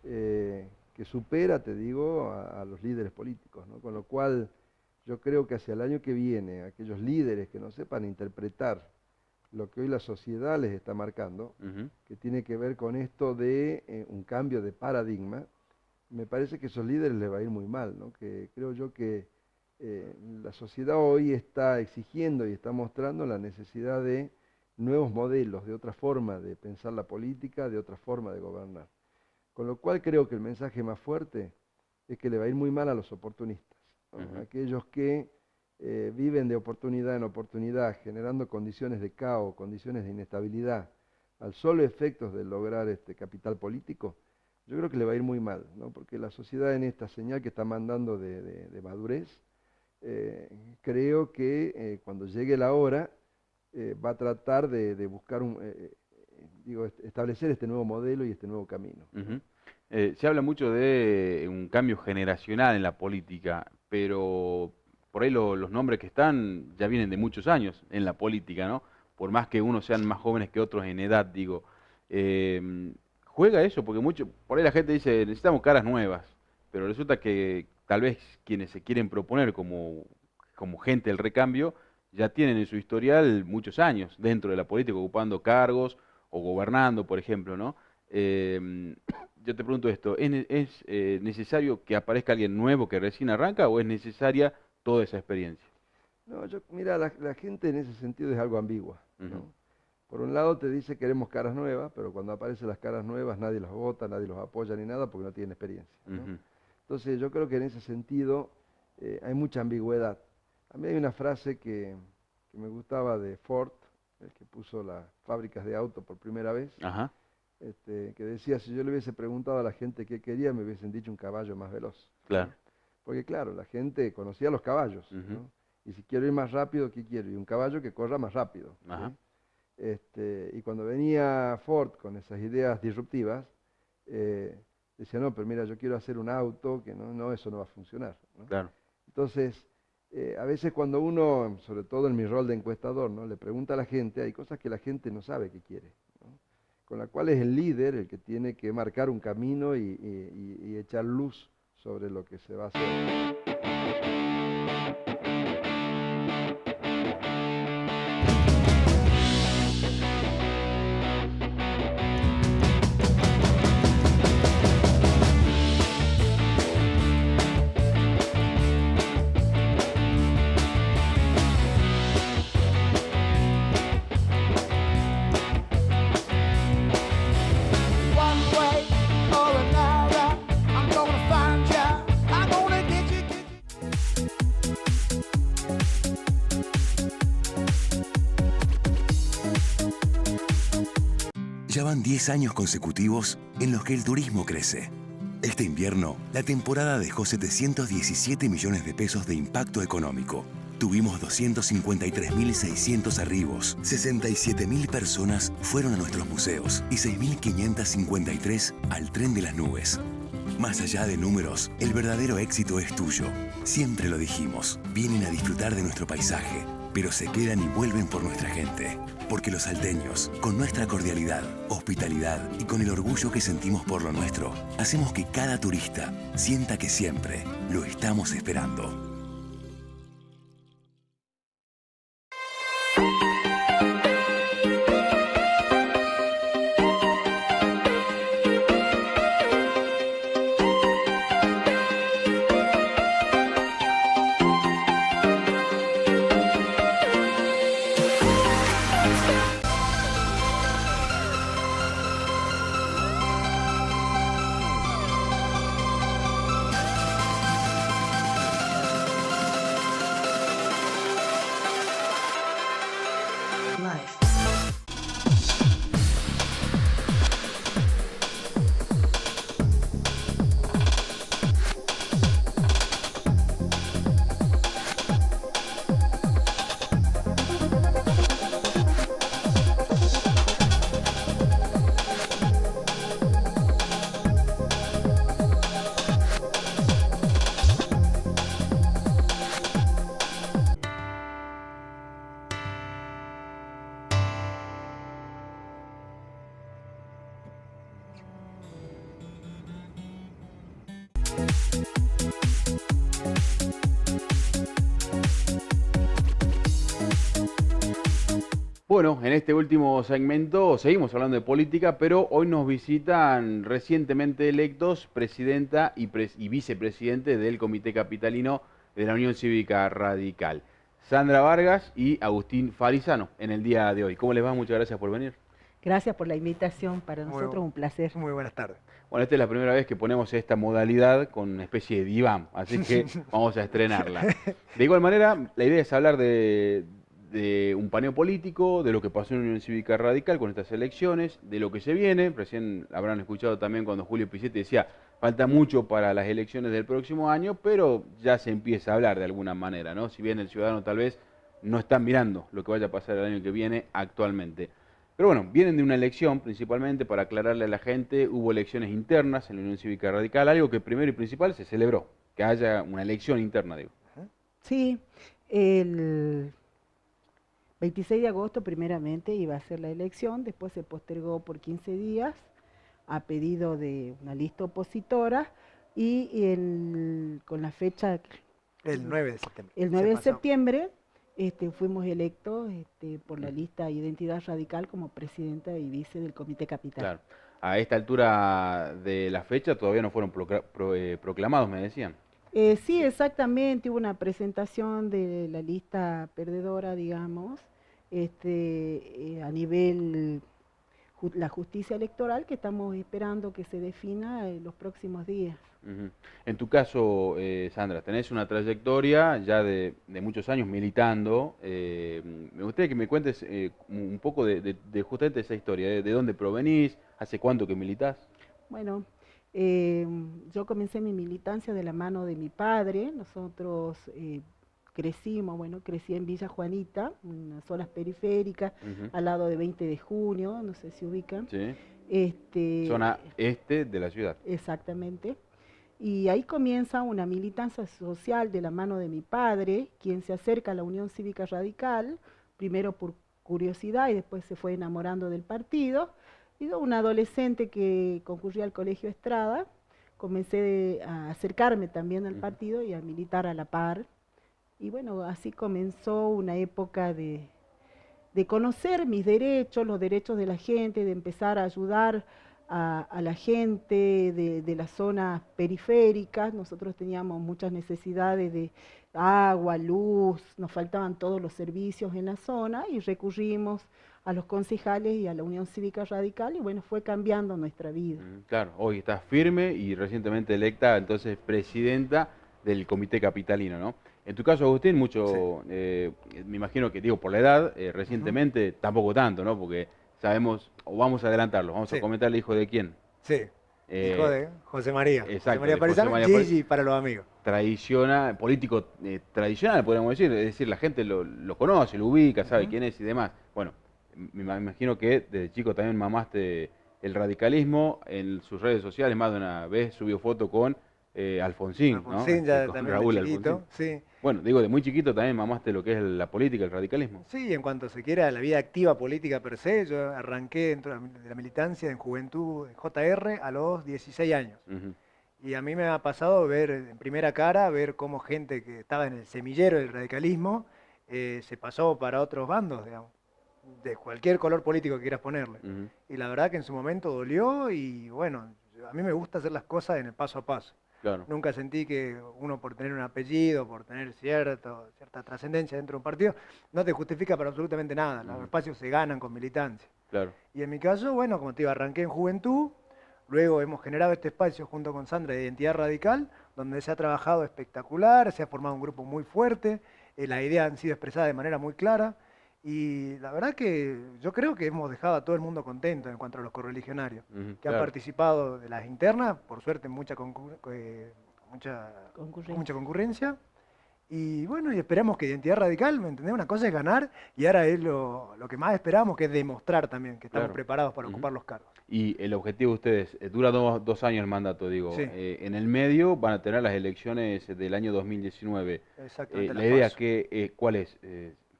que supera, te digo, a los líderes políticos, ¿no? Con lo cual yo creo que hacia el año que viene, aquellos líderes que no sepan interpretar lo que hoy la sociedad les está marcando, Ujú. que tiene que ver con esto de un cambio de paradigma, me parece que a esos líderes les va a ir muy mal, ¿no? Que creo yo que la sociedad hoy está exigiendo y está mostrando la necesidad de nuevos modelos, de otra forma de pensar la política, de otra forma de gobernar. Con lo cual creo que el mensaje más fuerte es que le va a ir muy mal a los oportunistas, ¿no? Ujú. Aquellos que viven de oportunidad en oportunidad, generando condiciones de caos, condiciones de inestabilidad, al solo efectos de lograr este capital político, yo creo que le va a ir muy mal, ¿no? Porque la sociedad en esta señal que está mandando de madurez, creo que cuando llegue la hora va a tratar de buscar establecer este nuevo modelo y este nuevo camino. Ujú. Se habla mucho de un cambio generacional en la política, pero por ahí los nombres que están ya vienen de muchos años en la política, ¿no? Por más que unos sean más jóvenes que otros en edad, digo. ¿Juega eso? Porque por ahí la gente dice, necesitamos caras nuevas, pero resulta que tal vez quienes se quieren proponer como gente del recambio ya tienen en su historial muchos años dentro de la política, ocupando cargos o gobernando, por ejemplo, ¿no? Yo te pregunto esto, ¿es necesario que aparezca alguien nuevo que recién arranca o es necesaria toda esa experiencia? No, mira, la gente en ese sentido es algo ambigua, ¿no? Ujú. Por un lado te dice queremos caras nuevas, pero cuando aparecen las caras nuevas nadie las vota, nadie los apoya ni nada porque no tienen experiencia, ¿no? Ujú. Entonces yo creo que en ese sentido hay mucha ambigüedad. A mí hay una frase que me gustaba de Ford, el que puso las fábricas de auto por primera vez, Ajá, que decía, si yo le hubiese preguntado a la gente qué quería, me hubiesen dicho un caballo más veloz. claro. Porque claro, la gente conocía los caballos, Ujú. ¿no? Y si quiero ir más rápido, ¿qué quiero? Y un caballo que corra más rápido, ¿sí? Ajá. Y cuando venía Ford con esas ideas disruptivas, decía, no, pero mira, yo quiero hacer un auto que no, eso no va a funcionar, ¿no? Claro. Entonces, a veces cuando uno, sobre todo en mi rol de encuestador, ¿no? Le pregunta a la gente, hay cosas que la gente no sabe que quiere, ¿no? Con la cual es el líder el que tiene que marcar un camino y echar luz sobre lo que se va a hacer. One way or another, I'm gonna find ya. I'm gonna get you. Ya van 10 años consecutivos en los que el turismo crece. Este invierno, la temporada dejó 717 millones de pesos de impacto económico. Tuvimos 253.600 arribos, 67.000 personas fueron a nuestros museos y 6.553 al tren de las nubes. Más allá de números, el verdadero éxito es tuyo. Siempre lo dijimos. Vienen a disfrutar de nuestro paisaje, pero se quedan y vuelven por nuestra gente. Porque los salteños, con nuestra cordialidad, hospitalidad y con el orgullo que sentimos por lo nuestro, hacemos que cada turista sienta que siempre lo estamos esperando. Bueno, en este último segmento seguimos hablando de política, pero hoy nos visitan recientemente electos presidenta y vicepresidente del Comité Capitalino de la Unión Cívica Radical, Sandra Vargas y Agustín Farizano, en el día de hoy. ¿Cómo les va? Muchas gracias por venir. Gracias por la invitación, para nosotros un placer. Muy buenas tardes. Bueno, esta es la primera vez que ponemos esta modalidad con una especie de diván, así que vamos a estrenarla. De igual manera, la idea es hablar de un paneo político, de lo que pasó en la Unión Cívica Radical con estas elecciones, de lo que se viene. Recién habrán escuchado también cuando Julio Pisetti decía, falta mucho para las elecciones del próximo año, pero ya se empieza a hablar de alguna manera, ¿no? Si bien el ciudadano tal vez no está mirando lo que vaya a pasar el año que viene actualmente. Pero bueno, vienen de una elección, principalmente para aclararle a la gente, hubo elecciones internas en la Unión Cívica Radical, algo que primero y principal se celebró, que haya una elección interna, digo. Sí, el 26 de agosto primeramente iba a ser la elección, después se postergó por 15 días a pedido de una lista opositora y con la fecha... El 9 de septiembre. El 9 de septiembre fuimos electos por la lista Identidad Radical como presidenta y vice del Comité Capital. Claro. A esta altura de la fecha todavía no fueron proclamados, me decían. Sí, exactamente, hubo una presentación de la lista perdedora, digamos, a nivel la justicia electoral, que estamos esperando que se defina en los próximos días. En tu caso, Sandra, tenés una trayectoria ya de muchos años militando. Me gustaría que me cuentes un poco de justamente esa historia, de dónde provenís, hace cuánto que militás. Bueno, yo comencé mi militancia de la mano de mi padre. Nosotros crecí en Villa Juanita, en unas zonas periféricas, al lado de 20 de junio, no sé si ubican. Sí. Zona este de la ciudad. Exactamente. Y ahí comienza una militancia social de la mano de mi padre, quien se acerca a la Unión Cívica Radical, primero por curiosidad y después se fue enamorando del partido. Y de un adolescente que concurría al Colegio Estrada, comencé a acercarme también al partido y a militar a la par. Y bueno, así comenzó una época de conocer mis derechos, los derechos de la gente, de empezar a ayudar a la gente de las zonas periféricas. Nosotros teníamos muchas necesidades de agua, luz, nos faltaban todos los servicios en la zona y recurrimos a los concejales y a la Unión Cívica Radical y bueno, fue cambiando nuestra vida. Claro, hoy estás firme y recientemente electa entonces presidenta del Comité Capitalino, ¿no? En tu caso, Agustín, mucho, sí. Me imagino que, digo, por la edad, recientemente tampoco tanto, ¿no? Porque sabemos, o vamos a adelantarlo, vamos a comentar el hijo de quién. Sí, hijo de José María. Exacto. José María Parizano, Gigi para los amigos. Político tradicional, podríamos decir, es decir, la gente lo conoce, lo ubica, sabe quién es y demás. Bueno, me imagino que desde chico también mamaste el radicalismo en sus redes sociales más de una vez subió foto con Alfonsín, Alfonsín, ¿no? ya Con también Raúl de chiquito, Alfonsín. sí. Bueno, digo, de muy chiquito también mamaste lo que es la política, el radicalismo. Sí, en cuanto se quiera la vida activa política per se, yo arranqué dentro de la militancia en Juventud en JR a los 16 años. Ujú. Y a mí me ha pasado ver en primera cara, ver cómo gente que estaba en el semillero del radicalismo se pasó para otros bandos, digamos, de cualquier color político que quieras ponerle. Ujú. Y la verdad que en su momento dolió y bueno, a mí me gusta hacer las cosas en el paso a paso. Claro. Nunca sentí que uno por tener un apellido, por tener cierta trascendencia dentro de un partido, no te justifica para absolutamente nada. Los espacios se ganan con militancia. Claro. Y en mi caso, bueno, como te digo, arranqué en Juventud, luego hemos generado este espacio junto con Sandra de Identidad Radical, donde se ha trabajado espectacular, se ha formado un grupo muy fuerte, las ideas han sido expresadas de manera muy clara, y la verdad que yo creo que hemos dejado a todo el mundo contento en cuanto a los correligionarios, Ujú, que han claro. participado de las internas, por suerte mucha concurrencia. Y bueno, y esperamos que Identidad Radical, ¿me entendés? Una cosa es ganar y ahora es lo que más esperamos, que es demostrar también que estamos Claro. preparados para Ujú. ocupar los cargos. Y el objetivo de ustedes, dura 2 años el mandato, digo. Sí. En el medio van a tener las elecciones del año 2019. Exactamente. La las idea PASO. que, ¿cuál es?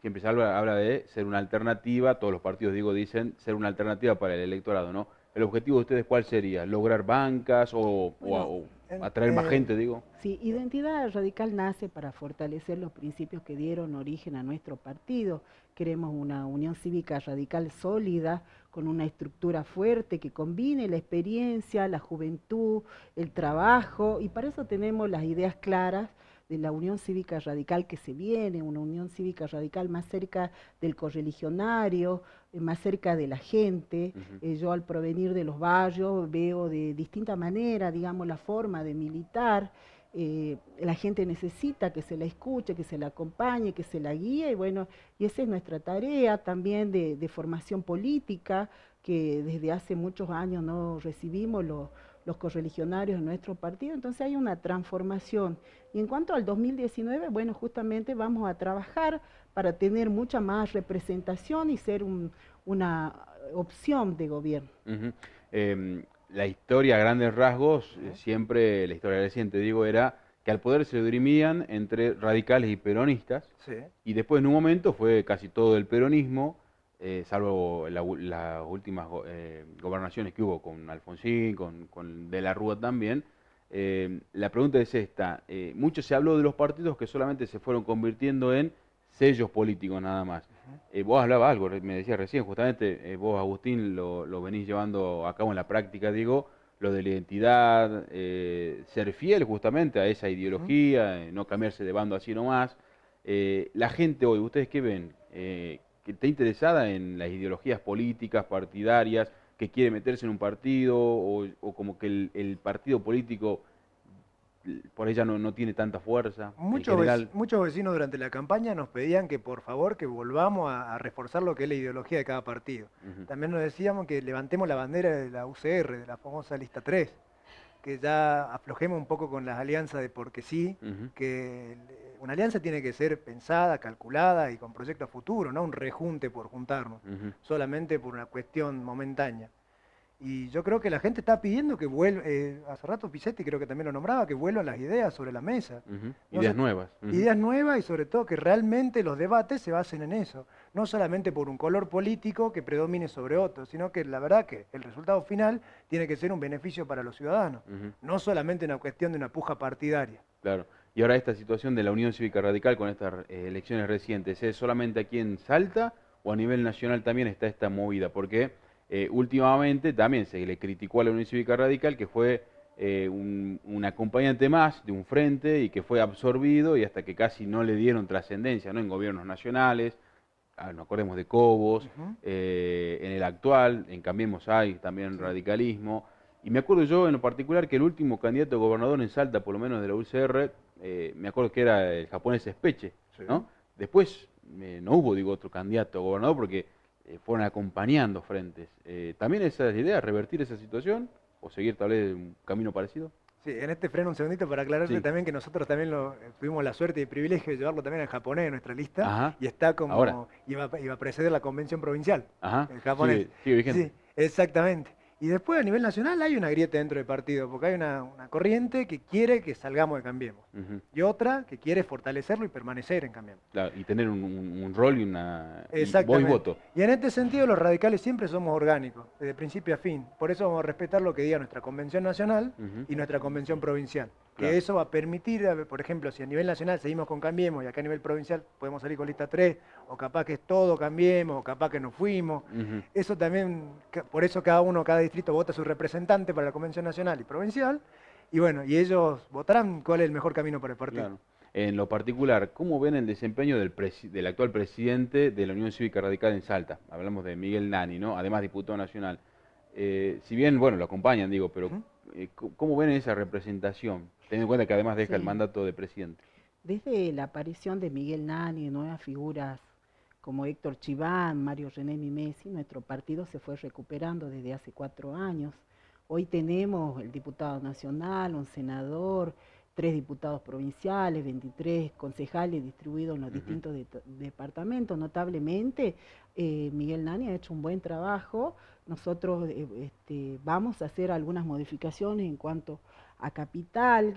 Siempre se habla de ser una alternativa, todos los partidos, digo, dicen ser una alternativa para el electorado, ¿no? ¿El objetivo de ustedes cuál sería? ¿Lograr bancas o atraer más gente, digo? Sí, Identidad Radical nace para fortalecer los principios que dieron origen a nuestro partido. Queremos una unión cívica radical sólida, con una estructura fuerte que combine la experiencia, la juventud, el trabajo, y para eso tenemos las ideas claras de la Unión Cívica Radical que se viene, una Unión Cívica Radical más cerca del correligionario, más cerca de la gente. Ujú. Yo al provenir de los barrios veo de distinta manera, digamos, la forma de militar. La gente necesita que se la escuche, que se la acompañe, que se la guíe, y bueno, y esa es nuestra tarea también de formación política, que desde hace muchos años no recibimos los correligionarios en nuestro partido, entonces hay una transformación. Y en cuanto al 2019, bueno, justamente vamos a trabajar para tener mucha más representación y ser una opción de gobierno. Ujú. La historia a grandes rasgos, siempre la historia reciente, digo, era que al poder se dirimían entre radicales y peronistas, Sí. y después en un momento fue casi todo el peronismo, salvo las últimas gobernaciones que hubo con Alfonsín, con De la Rúa también. La pregunta es esta, mucho se habló de los partidos que solamente se fueron convirtiendo en sellos políticos nada más. Vos hablabas algo, me decías recién, justamente vos, Agustín, lo venís llevando a cabo en la práctica, digo, lo de la identidad, ser fiel justamente a esa ideología, no cambiarse de bando así nomás. La gente hoy, ¿ustedes qué ven? ¿Que está interesada en las ideologías políticas, partidarias, que quiere meterse en un partido o como que el partido político por ella no tiene tanta fuerza en general? Muchos vecinos durante la campaña nos pedían que por favor que volvamos a reforzar lo que es la ideología de cada partido. Ujú. También nos decíamos que levantemos la bandera de la UCR, de la famosa lista 3, que ya aflojemos un poco con las alianzas de porque sí, Ujú. que una alianza tiene que ser pensada, calculada y con proyecto a futuro, no un rejunte por juntarnos, Ujú. solamente por una cuestión momentánea. Y yo creo que la gente está pidiendo que vuelva, hace rato Pizzetti creo que también lo nombraba, que vuelvan las ideas sobre la mesa. Ujú. No Ideas sé, nuevas. Ujú. Ideas nuevas y sobre todo que realmente los debates se basen en eso, no solamente por un color político que predomine sobre otro, sino que la verdad que el resultado final tiene que ser un beneficio para los ciudadanos, Ujú. no solamente una cuestión de una puja partidaria. Claro. Y ahora esta situación de la Unión Cívica Radical con estas elecciones recientes, ¿es solamente aquí en Salta o a nivel nacional también está esta movida? Porque últimamente también se le criticó a la Unión Cívica Radical que fue un acompañante más de un frente y que fue absorbido y hasta que casi no le dieron trascendencia, ¿no? En gobiernos nacionales, nos acordemos de Cobos, Ujú. en el actual, en Cambiemos hay también radicalismo. Y me acuerdo yo en lo particular que el último candidato a gobernador en Salta, por lo menos de la UCR, me acuerdo que era el japonés Espeche, Sí. ¿no? Después no hubo, digo, otro candidato a gobernador porque fueron acompañando frentes. ¿También esa es la idea, revertir esa situación o seguir tal vez un camino parecido? Sí, en este freno un segundito para aclararte Sí. también que nosotros también tuvimos la suerte y el privilegio de llevarlo también en japonés en nuestra lista. Ajá. Y está como, Ahora. iba a preceder la convención provincial, Ajá. el japonés. Sigue vigente. Sí, exactamente. Y después a nivel nacional hay una grieta dentro del partido, porque hay una corriente que quiere que salgamos de Cambiemos Ujú. y otra que quiere fortalecerlo y permanecer en Cambiemos. Claro, y tener un rol y una y voz y Exactamente. voto. Y en este sentido los radicales siempre somos orgánicos, desde principio a fin. Por eso vamos a respetar lo que diga nuestra convención nacional Ujú. y nuestra convención provincial. Claro. Que eso va a permitir, por ejemplo, si a nivel nacional seguimos con Cambiemos y acá a nivel provincial podemos salir con lista 3, o capaz que es todo Cambiemos, o capaz que nos fuimos. Ujú. Eso también, por eso cada distrito vota a su representante para la convención nacional y provincial. Y bueno, y ellos votarán cuál es el mejor camino para el partido. Claro. En lo particular, ¿cómo ven el desempeño del actual presidente de la Unión Cívica Radical en Salta? Hablamos de Miguel Nani, ¿no? Además diputado nacional. Si bien, bueno, lo acompañan, digo, pero Ujú. ¿cómo ven esa representación? Teniendo en cuenta que además deja el Sí. mandato de presidente. Desde la aparición de Miguel Nani y nuevas figuras como Héctor Chiván, Mario René Mimesi, nuestro partido se fue recuperando desde hace 4 años. Hoy tenemos el diputado nacional, un senador, 3 diputados provinciales, 23 concejales distribuidos en los Ujú. distintos departamentos. Notablemente, Miguel Nani ha hecho un buen trabajo. Nosotros vamos a hacer algunas modificaciones en cuanto a capital.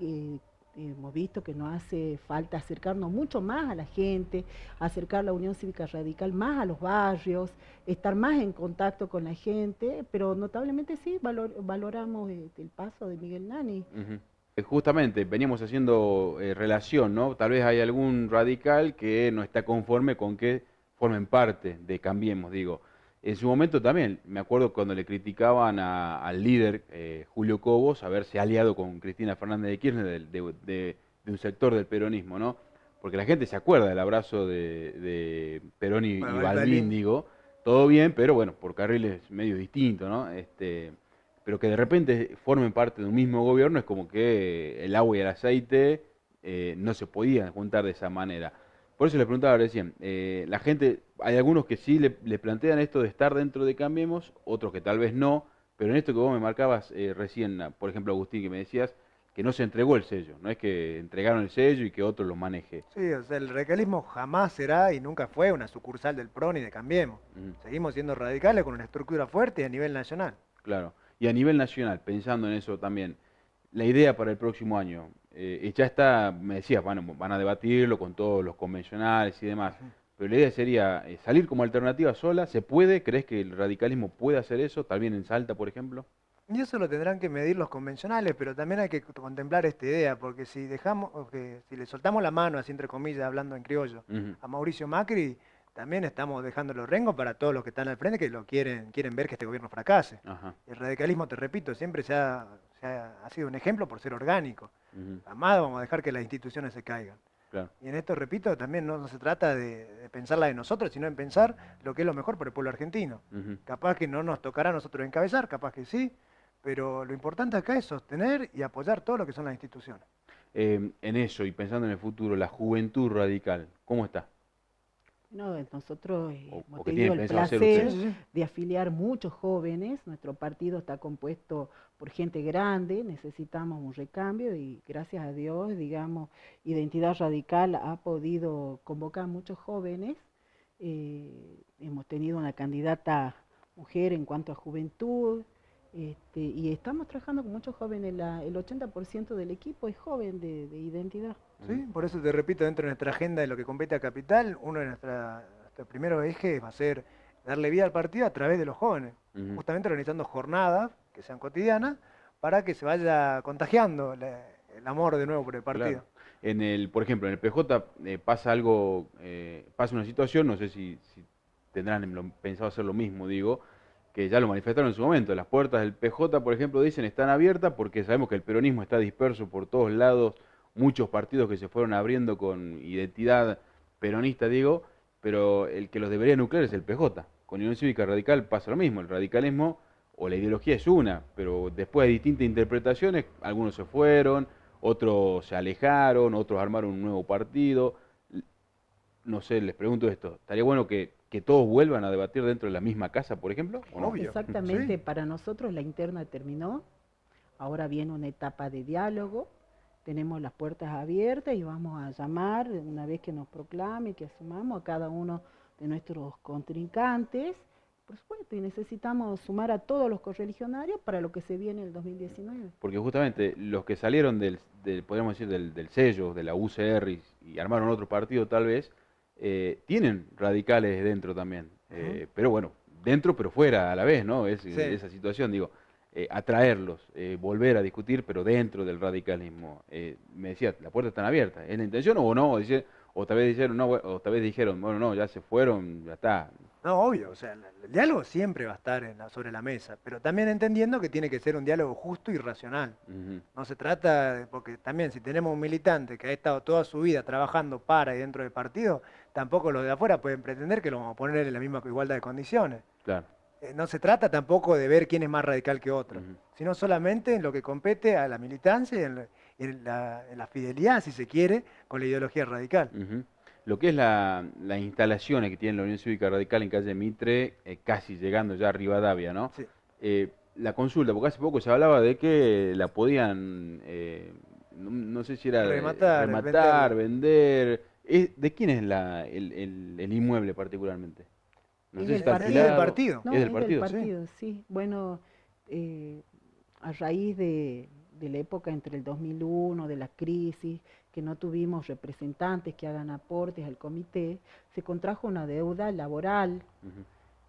Hemos visto que nos hace falta acercarnos mucho más a la gente, acercar la Unión Cívica Radical más a los barrios, estar más en contacto con la gente, pero notablemente sí valoramos el paso de Miguel Nani. Ujú. Justamente, veníamos haciendo relación, ¿no? Tal vez hay algún radical que no está conforme con que formen parte de Cambiemos, digo. En su momento también, me acuerdo cuando le criticaban al líder Julio Cobos haberse aliado con Cristina Fernández de Kirchner de un sector del peronismo, ¿no? Porque la gente se acuerda del abrazo de Perón y Bueno, Balbín, digo, todo bien, pero bueno, por carriles medio distintos, ¿no? Pero que de repente formen parte de un mismo gobierno es como que el agua y el aceite no se podían juntar de esa manera. Por eso les preguntaba recién, la gente, hay algunos que sí le plantean esto de estar dentro de Cambiemos, otros que tal vez no, pero en esto que vos me marcabas recién, por ejemplo Agustín, que me decías que no se entregó el sello, no es que entregaron el sello y que otro lo maneje. Sí, o sea, el radicalismo jamás será y nunca fue una sucursal del PRO ni de Cambiemos. Ujú. Seguimos siendo radicales con una estructura fuerte y a nivel nacional. Claro. Y a nivel nacional, pensando en eso también, la idea para el próximo año, ya está, me decías, van a debatirlo con todos los convencionales y demás, Ujú. pero la idea sería salir como alternativa sola, ¿se puede? ¿Crees que el radicalismo puede hacer eso? ¿También en Salta, por ejemplo? Y eso lo tendrán que medir los convencionales, pero también hay que contemplar esta idea, porque si dejamos, o que si le soltamos la mano, así entre comillas, hablando en criollo, Ujú. a Mauricio Macri, también estamos dejando los rengos para todos los que están al frente que quieren ver que este gobierno fracase. Ajá. El radicalismo, te repito, siempre ha sido un ejemplo por ser orgánico. Ujú. Jamás vamos a dejar que las instituciones se caigan. Claro. Y en esto, repito, también no se trata de pensarla de nosotros, sino en pensar lo que es lo mejor para el pueblo argentino. Ujú. Capaz que no nos tocará a nosotros encabezar, capaz que sí, pero lo importante acá es sostener y apoyar todo lo que son las instituciones. En eso y pensando en el futuro, la juventud radical, ¿cómo está? No, nosotros O hemos que tenido tienen el pensado hacer placer ustedes. de afiliar muchos jóvenes. Nuestro partido está compuesto por gente grande, necesitamos un recambio y gracias a Dios, digamos, Identidad Radical ha podido convocar muchos jóvenes. Hemos tenido una candidata mujer en cuanto a juventud. Y estamos trabajando con muchos jóvenes, el 80% del equipo es joven de identidad. ¿Sí? Por eso te repito, dentro de nuestra agenda de lo que compete a Capital, uno de nuestros primeros ejes va a ser darle vida al partido a través de los jóvenes, Ujú. justamente organizando jornadas que sean cotidianas para que se vaya contagiando el amor de nuevo por el partido. Claro. Por ejemplo, en el PJ pasa algo, pasa una situación, no sé si tendrán pensado hacer lo mismo, digo, que ya lo manifestaron en su momento. Las puertas del PJ, por ejemplo, dicen están abiertas porque sabemos que el peronismo está disperso por todos lados, muchos partidos que se fueron abriendo con identidad peronista, digo, pero el que los debería nuclear es el PJ. Con Unión Cívica Radical pasa lo mismo, el radicalismo o la ideología es una, pero después hay distintas interpretaciones, algunos se fueron, otros se alejaron, otros armaron un nuevo partido. No sé, les pregunto esto, ¿estaría bueno que todos vuelvan a debatir dentro de la misma casa, por ejemplo? ¿O no? Obvio. Exactamente, Sí. para nosotros la interna terminó, ahora viene una etapa de diálogo, tenemos las puertas abiertas y vamos a llamar, una vez que nos proclame, que asumamos a cada uno de nuestros contrincantes, Por supuesto, y necesitamos sumar a todos los correligionarios para lo que se viene el 2019. Porque justamente los que salieron podríamos decir, del sello, de la UCR y armaron otro partido tal vez, tienen radicales dentro también. Pero bueno, dentro pero fuera a la vez, ¿no? Esa situación, digo, atraerlos, volver a discutir, pero dentro del radicalismo. Me decía, la puerta está abierta. ¿Es la intención o no? O tal vez dijeron, no, o tal vez dijeron, bueno, no, ya se fueron, ya está. No, obvio, o sea, el diálogo siempre va a estar sobre la mesa, pero también entendiendo que tiene que ser un diálogo justo y racional. No se trata, porque también si tenemos un militante que ha estado toda su vida trabajando para y dentro del partido, tampoco los de afuera pueden pretender que lo vamos a poner en la misma igualdad de condiciones. Claro. No se trata tampoco de ver quién es más radical que otro, sino solamente en lo que compete a la militancia y en la fidelidad, si se quiere, con la ideología radical. Lo que es las instalaciones que tiene la Unión Cívica Radical en calle Mitre, casi llegando ya a Rivadavia, ¿no? Sí. La consulta, porque hace poco se hablaba de que la podían, no sé si era Rematar, vender. ¿De quién es el inmueble particularmente? No Es sé si del está partido. alquilado. Es del partido. No, ¿Es del partido? sí. Bueno, a raíz de la época entre el 2001, de la crisis, que no tuvimos representantes que hagan aportes al comité, se contrajo una deuda laboral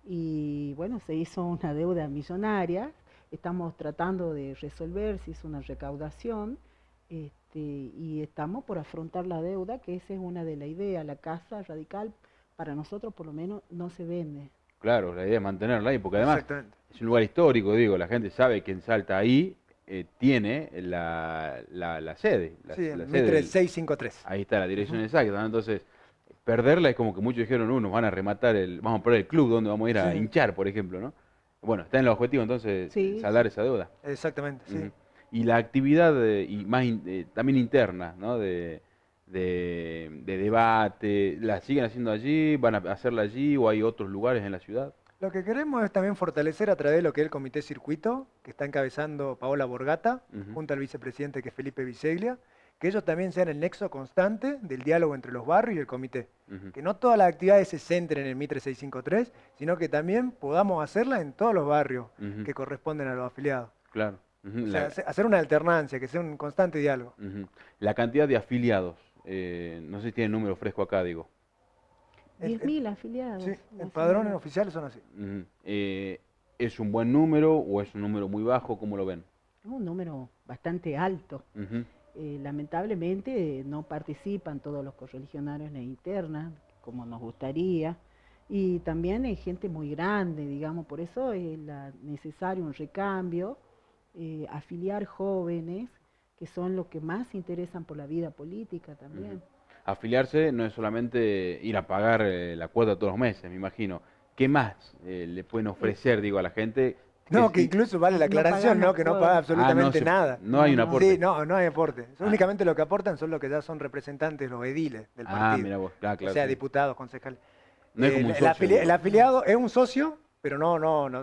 y bueno, se hizo una deuda millonaria. Estamos tratando de resolver, se hizo una recaudación y estamos por afrontar la deuda, que esa es una de las ideas. La casa radical, para nosotros por lo menos, no se vende. Claro, la idea es mantenerla ahí, porque además Exactamente. es un lugar histórico, digo, la gente sabe que en Salta ahí tiene la sede. Sí, la Mitre del- 653. Ahí está la dirección exacta, ¿no? Entonces, perderla es como que muchos dijeron, nos van a rematar vamos a poner el club donde vamos a ir a Sí. hinchar, por ejemplo, ¿no? Bueno, está en el objetivo entonces Sí, saldar esa deuda. Exactamente, sí. Ujú. Y la actividad también interna, ¿no? De debate, ¿la siguen haciendo allí? ¿Van a hacerla allí o hay otros lugares en la ciudad? Lo que queremos es también fortalecer a través de lo que es el Comité Circuito, que está encabezando Paola Borgata, junto al vicepresidente que es Felipe Viseglia, que ellos también sean el nexo constante del diálogo entre los barrios y el comité. Que no todas las actividades se centren en el Mitre 653, sino que también podamos hacerlas en todos los barrios que corresponden a los afiliados. Claro. Ujú. O sea, hacer una alternancia, que sea un constante diálogo. La cantidad de afiliados, no sé si tiene número fresco acá, digo. 10.000 afiliados. Sí, más en o padrones menos. oficiales son así. Ujú. ¿Es un buen número o es un número muy bajo? ¿Cómo lo ven? Es un número bastante alto. Ujú. Lamentablemente no participan todos los correligionarios en la interna, como nos gustaría, y también hay gente muy grande, digamos, por eso es necesario un recambio, afiliar jóvenes, que son los que más se interesan por la vida política también. Afiliarse no es solamente ir a pagar la cuota todos los meses, me imagino. ¿Qué más le pueden ofrecer, digo, a la gente? No, que sí- incluso vale la no aclaración, ¿no? pagamos Que no todo. paga absolutamente nada. No hay un No, aporte. Sí, no hay aporte. Únicamente lo que aportan son los que ya son representantes, los ediles del partido. Mira vos, claro, O sea, sí. diputados, concejales. No es como un El socio, digo. el afiliado es un socio, pero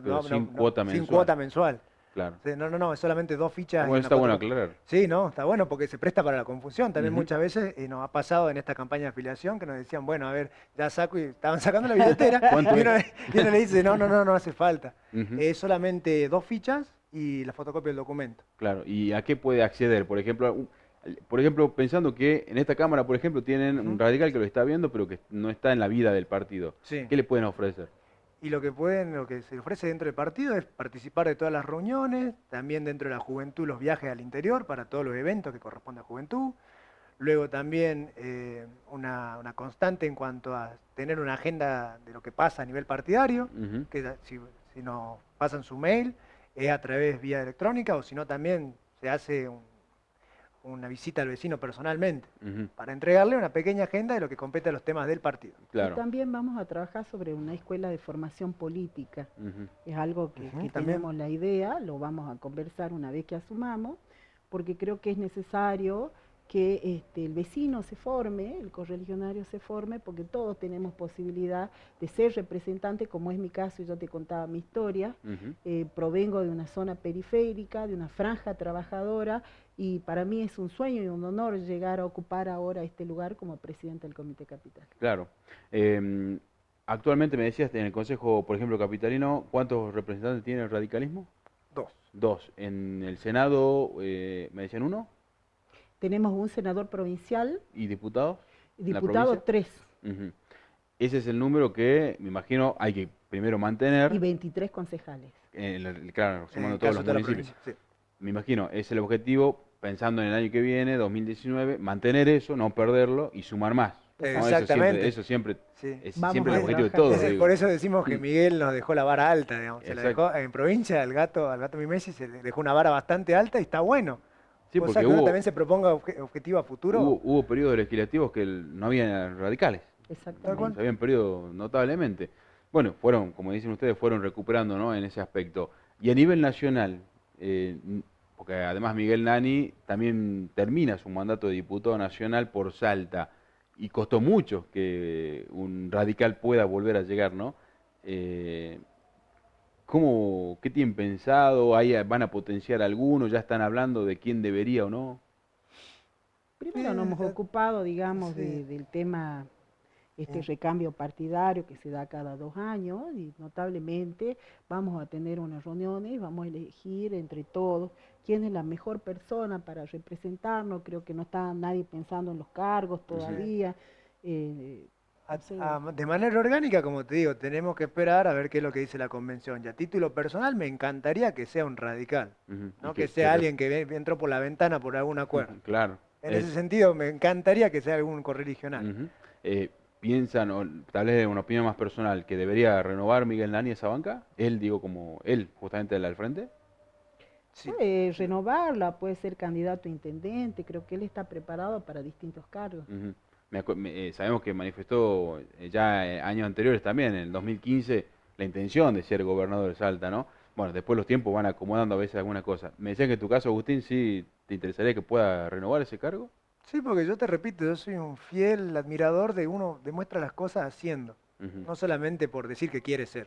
Pero sin cuota sin mensual. cuota mensual. Claro. Sí, no, es solamente 2 fichas. Bueno, y está una bueno cuota. aclarar. Sí, no, está bueno porque se presta para la confusión. También Ujú. muchas veces nos ha pasado en esta campaña de afiliación que nos decían, bueno, a ver, ya saco y estaban sacando la billetera ¿Cuánto y es? uno le dice, no hace falta. Ujú. Es solamente 2 fichas y la fotocopia del documento. Claro. ¿Y a qué puede acceder? Por ejemplo, pensando que en esta Cámara, por ejemplo, tienen un radical que lo está viendo, pero que no está en la vida del partido. Sí. ¿Qué le pueden ofrecer? Y lo que se ofrece dentro del partido es participar de todas las reuniones, también dentro de la juventud los viajes al interior para todos los eventos que corresponden a juventud. Luego también una constante en cuanto a tener una agenda de lo que pasa a nivel partidario, Ujú. que si nos pasan su mail es a través vía electrónica o si no también se hace una visita al vecino personalmente Ujú. para entregarle una pequeña agenda de lo que compete a los temas del partido. Claro. Y también vamos a trabajar sobre una escuela de formación política. Ujú. Es algo que También. tenemos la idea, lo vamos a conversar una vez que asumamos, porque creo que es necesario que el vecino se forme, el correligionario se forme, porque todos tenemos posibilidad de ser representantes, como es mi caso, yo te contaba mi historia. Ujú. Provengo de una zona periférica, de una franja trabajadora, y para mí es un sueño y un honor llegar a ocupar ahora este lugar como presidente del Comité Capital. Claro. Actualmente me decías en el Consejo, por ejemplo, capitalino, ¿cuántos representantes tiene el radicalismo? 2. Dos. En el Senado, me decían uno, Tenemos un senador provincial, y diputados en la diputado provincia. 3 Ujú. Ese es el número que me imagino hay que primero y mantener, 23 concejales. claro, En sumando el todos caso los de la municipios. provincia, sí. Me imagino, es el objetivo, pensando en el año que viene, 2019, mantener eso, no perderlo y sumar más. ¿No? Exactamente. Eso siempre Sí. es Vamos siempre a el objetivo de trabajar. todos, digo. Por eso decimos que Mm. Miguel nos dejó la vara alta, digamos. Se la Exacto. dejó en provincia, al gato Mimesi se le dejó una vara bastante alta y está bueno. Sí, O sea porque que uno hubo, también se proponga objetivo a futuro. hubo periodos legislativos que no había radicales. Tal Exactamente. cual. Se habían perdido notablemente. Bueno, fueron, como dicen ustedes, fueron recuperando, ¿no? En ese aspecto. Y a nivel nacional, porque además Miguel Nani también termina su mandato de diputado nacional por Salta, y costó mucho que un radical pueda volver a llegar, ¿no? Eh, ¿Qué tienen pensado? ¿Van a potenciar alguno? ¿Ya están hablando de quién debería o no? Primero nos hemos ocupado, digamos, sí. del tema, Sí. recambio partidario que se da cada 2 años y notablemente vamos a tener unas reuniones y vamos a elegir entre todos quién es la mejor persona para representarnos. Creo que no está nadie pensando en los cargos todavía. No sé, De manera orgánica, como te digo, tenemos que esperar a ver qué es lo que dice la convención. Y a título personal, me encantaría que sea un radical, Ujú. Y no que sea alguien que entró por la ventana por algún acuerdo. Claro. En ese sentido, me encantaría que sea algún correligional. Ujú. ¿Piensan, o tal vez una opinión más personal, que debería renovar Miguel Nani esa banca? Él, digo, como él, justamente el al frente. Sí. puede renovarla, puede ser candidato a intendente, creo que él está preparado para distintos cargos. Ujú. Sabemos que manifestó ya años anteriores también, en el 2015, la intención de ser gobernador de Salta, ¿no? Bueno, después los tiempos van acomodando a veces alguna cosa. Me decían que en tu caso, Agustín, sí te interesaría que pueda renovar ese cargo. Sí, porque yo te repito, yo soy un fiel admirador de uno demuestra las cosas haciendo, Ujú, no solamente por decir que quiere ser.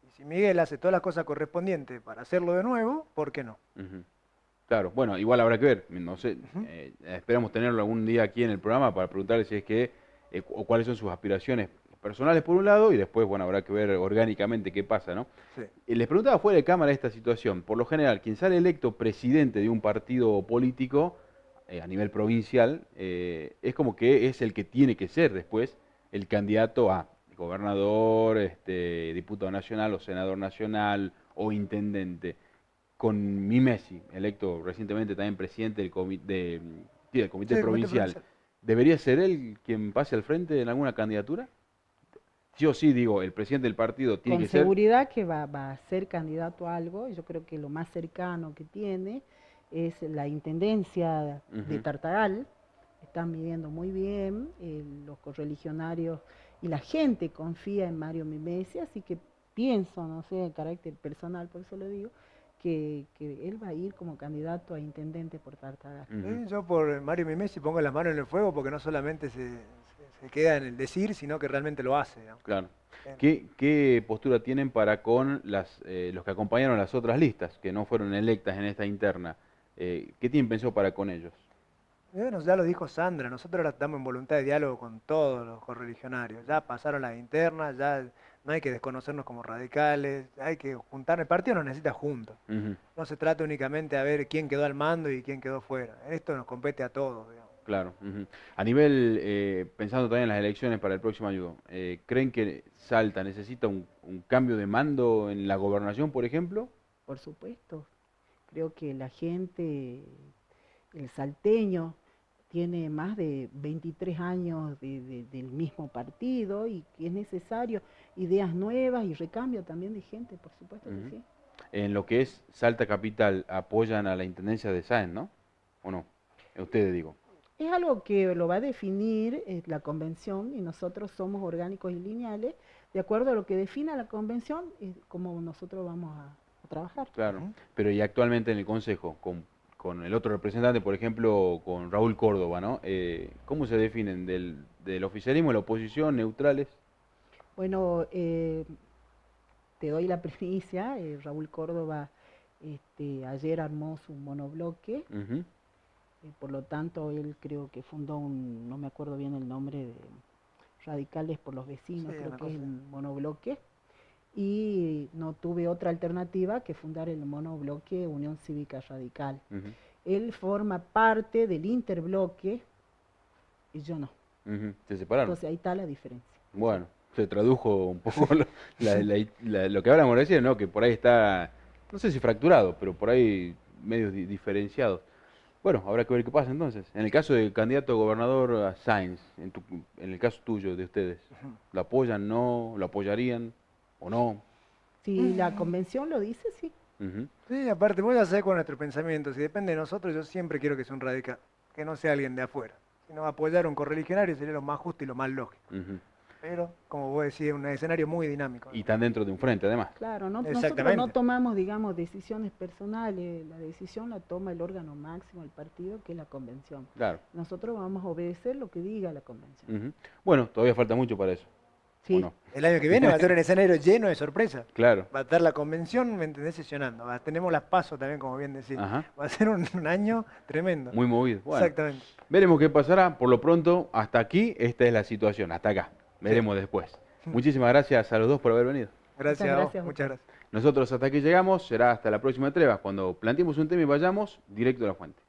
Y si Miguel hace todas las cosas correspondientes para hacerlo de nuevo, ¿por qué no? ujú. Claro, bueno, igual habrá que ver, no sé, Ujú. esperamos tenerlo algún día aquí en el programa para preguntarle si es que, o cuáles son sus aspiraciones personales por un lado, y después, bueno, habrá que ver orgánicamente qué pasa, ¿no? Sí. Les preguntaba fuera de cámara esta situación. Por lo general, quien sale electo presidente de un partido político a nivel provincial, es como que es el que tiene que ser después el candidato a gobernador, diputado nacional o senador nacional o intendente. Con Mimesi, electo recientemente también presidente del comité Sí, comité provincial, provincial. ¿debería ser él quien pase al frente en alguna candidatura? Sí o sí, digo, el presidente del partido tiene Con que ser. seguridad que va a ser candidato a algo, yo creo que lo más cercano que tiene es la intendencia de Ujú. Tartagal, están viviendo muy bien, los correligionarios y la gente confía en Mario Mimesi, así que pienso, no sé, de carácter personal, por eso le digo, que él va a ir como candidato a intendente por Tartagal. Ujú. Yo por Mario Mimesi pongo las manos en el fuego porque no solamente se queda en el decir, sino que realmente lo hace, ¿no? Claro. Eh, ¿Qué postura tienen para con los que acompañaron las otras listas, que no fueron electas en esta interna? ¿Qué tienen pensado para con ellos? Bueno, ya lo dijo Sandra, nosotros ahora estamos en voluntad de diálogo con todos los correligionarios. Ya pasaron las internas, ya no hay que desconocernos como radicales, hay que juntar, el partido nos necesita juntos. Ujú. No se trata únicamente de ver quién quedó al mando y quién quedó fuera. Esto nos compete a todos, digamos. Claro. Ujú. A nivel, pensando también en las elecciones para el próximo año, ¿creen que Salta necesita un cambio de mando en la gobernación, por ejemplo? Por supuesto, creo que la gente, el salteño, tiene más de 23 años del mismo partido y que es necesario ideas nuevas y recambio también de gente, por supuesto que Ujú. sí. En lo que es Salta Capital, apoyan a la intendencia de Sáenz, ¿no? ¿O no? Ustedes digo. Es algo que lo va a definir la convención y nosotros somos orgánicos y lineales. De acuerdo a lo que defina la convención, es como nosotros vamos a trabajar. Claro, Ujú. pero y actualmente en el Consejo, con el otro representante, por ejemplo, con Raúl Córdoba, ¿no? ¿Cómo se definen del oficialismo, la oposición, neutrales? Bueno, te doy la primicia, Raúl Córdoba ayer armó su monobloque, Radicales por los Vecinos, Sí, creo una que es cosa. el monobloque, y no tuve otra alternativa que fundar el monobloque Unión Cívica Radical. Ujú, Él forma parte del interbloque y yo no. ujú. Se separaron. Entonces ahí está la diferencia. Bueno, se tradujo un poco lo que hablamos recién, ¿no? Que por ahí está, no sé si fracturado, pero por ahí medios diferenciados. Bueno, habrá que ver qué pasa entonces. En el caso del candidato a gobernador a Sáenz, en el caso tuyo, de ustedes, ¿lo apoyan, no? ¿Lo apoyarían o no? Si la convención lo dice, sí. Ujú, Sí, aparte, voy a hacer con nuestro pensamiento. Si depende de nosotros, yo siempre quiero que sea un radical, que no sea alguien de afuera. Si no, apoyar a un correligionario sería lo más justo y lo más lógico. ujú. Pero, como vos decís, es un escenario muy dinámico. Y están dentro de un frente, además. Claro, nosotros Exactamente. no tomamos, digamos, decisiones personales. La decisión la toma el órgano máximo del partido, que es la convención. Claro. Nosotros vamos a obedecer lo que diga la convención. Ujú. Bueno, todavía falta mucho para eso. Sí. ¿O no? El año que viene va a ser un escenario lleno de sorpresas. Claro. Va a estar la convención, ¿me entendés? Sesionando. Tenemos las pasos también, como bien decís. Ajá. Va a ser un año tremendo. Muy movido. Bueno, Exactamente. veremos qué pasará. Por lo pronto, hasta aquí, esta es la situación. Hasta acá. Veremos después. Muchísimas gracias a los dos por haber venido. Gracias, Muchas a vos. gracias a Muchas ustedes. gracias. Nosotros hasta aquí llegamos. Será hasta la próxima entrega, cuando planteemos un tema y vayamos directo a la fuente.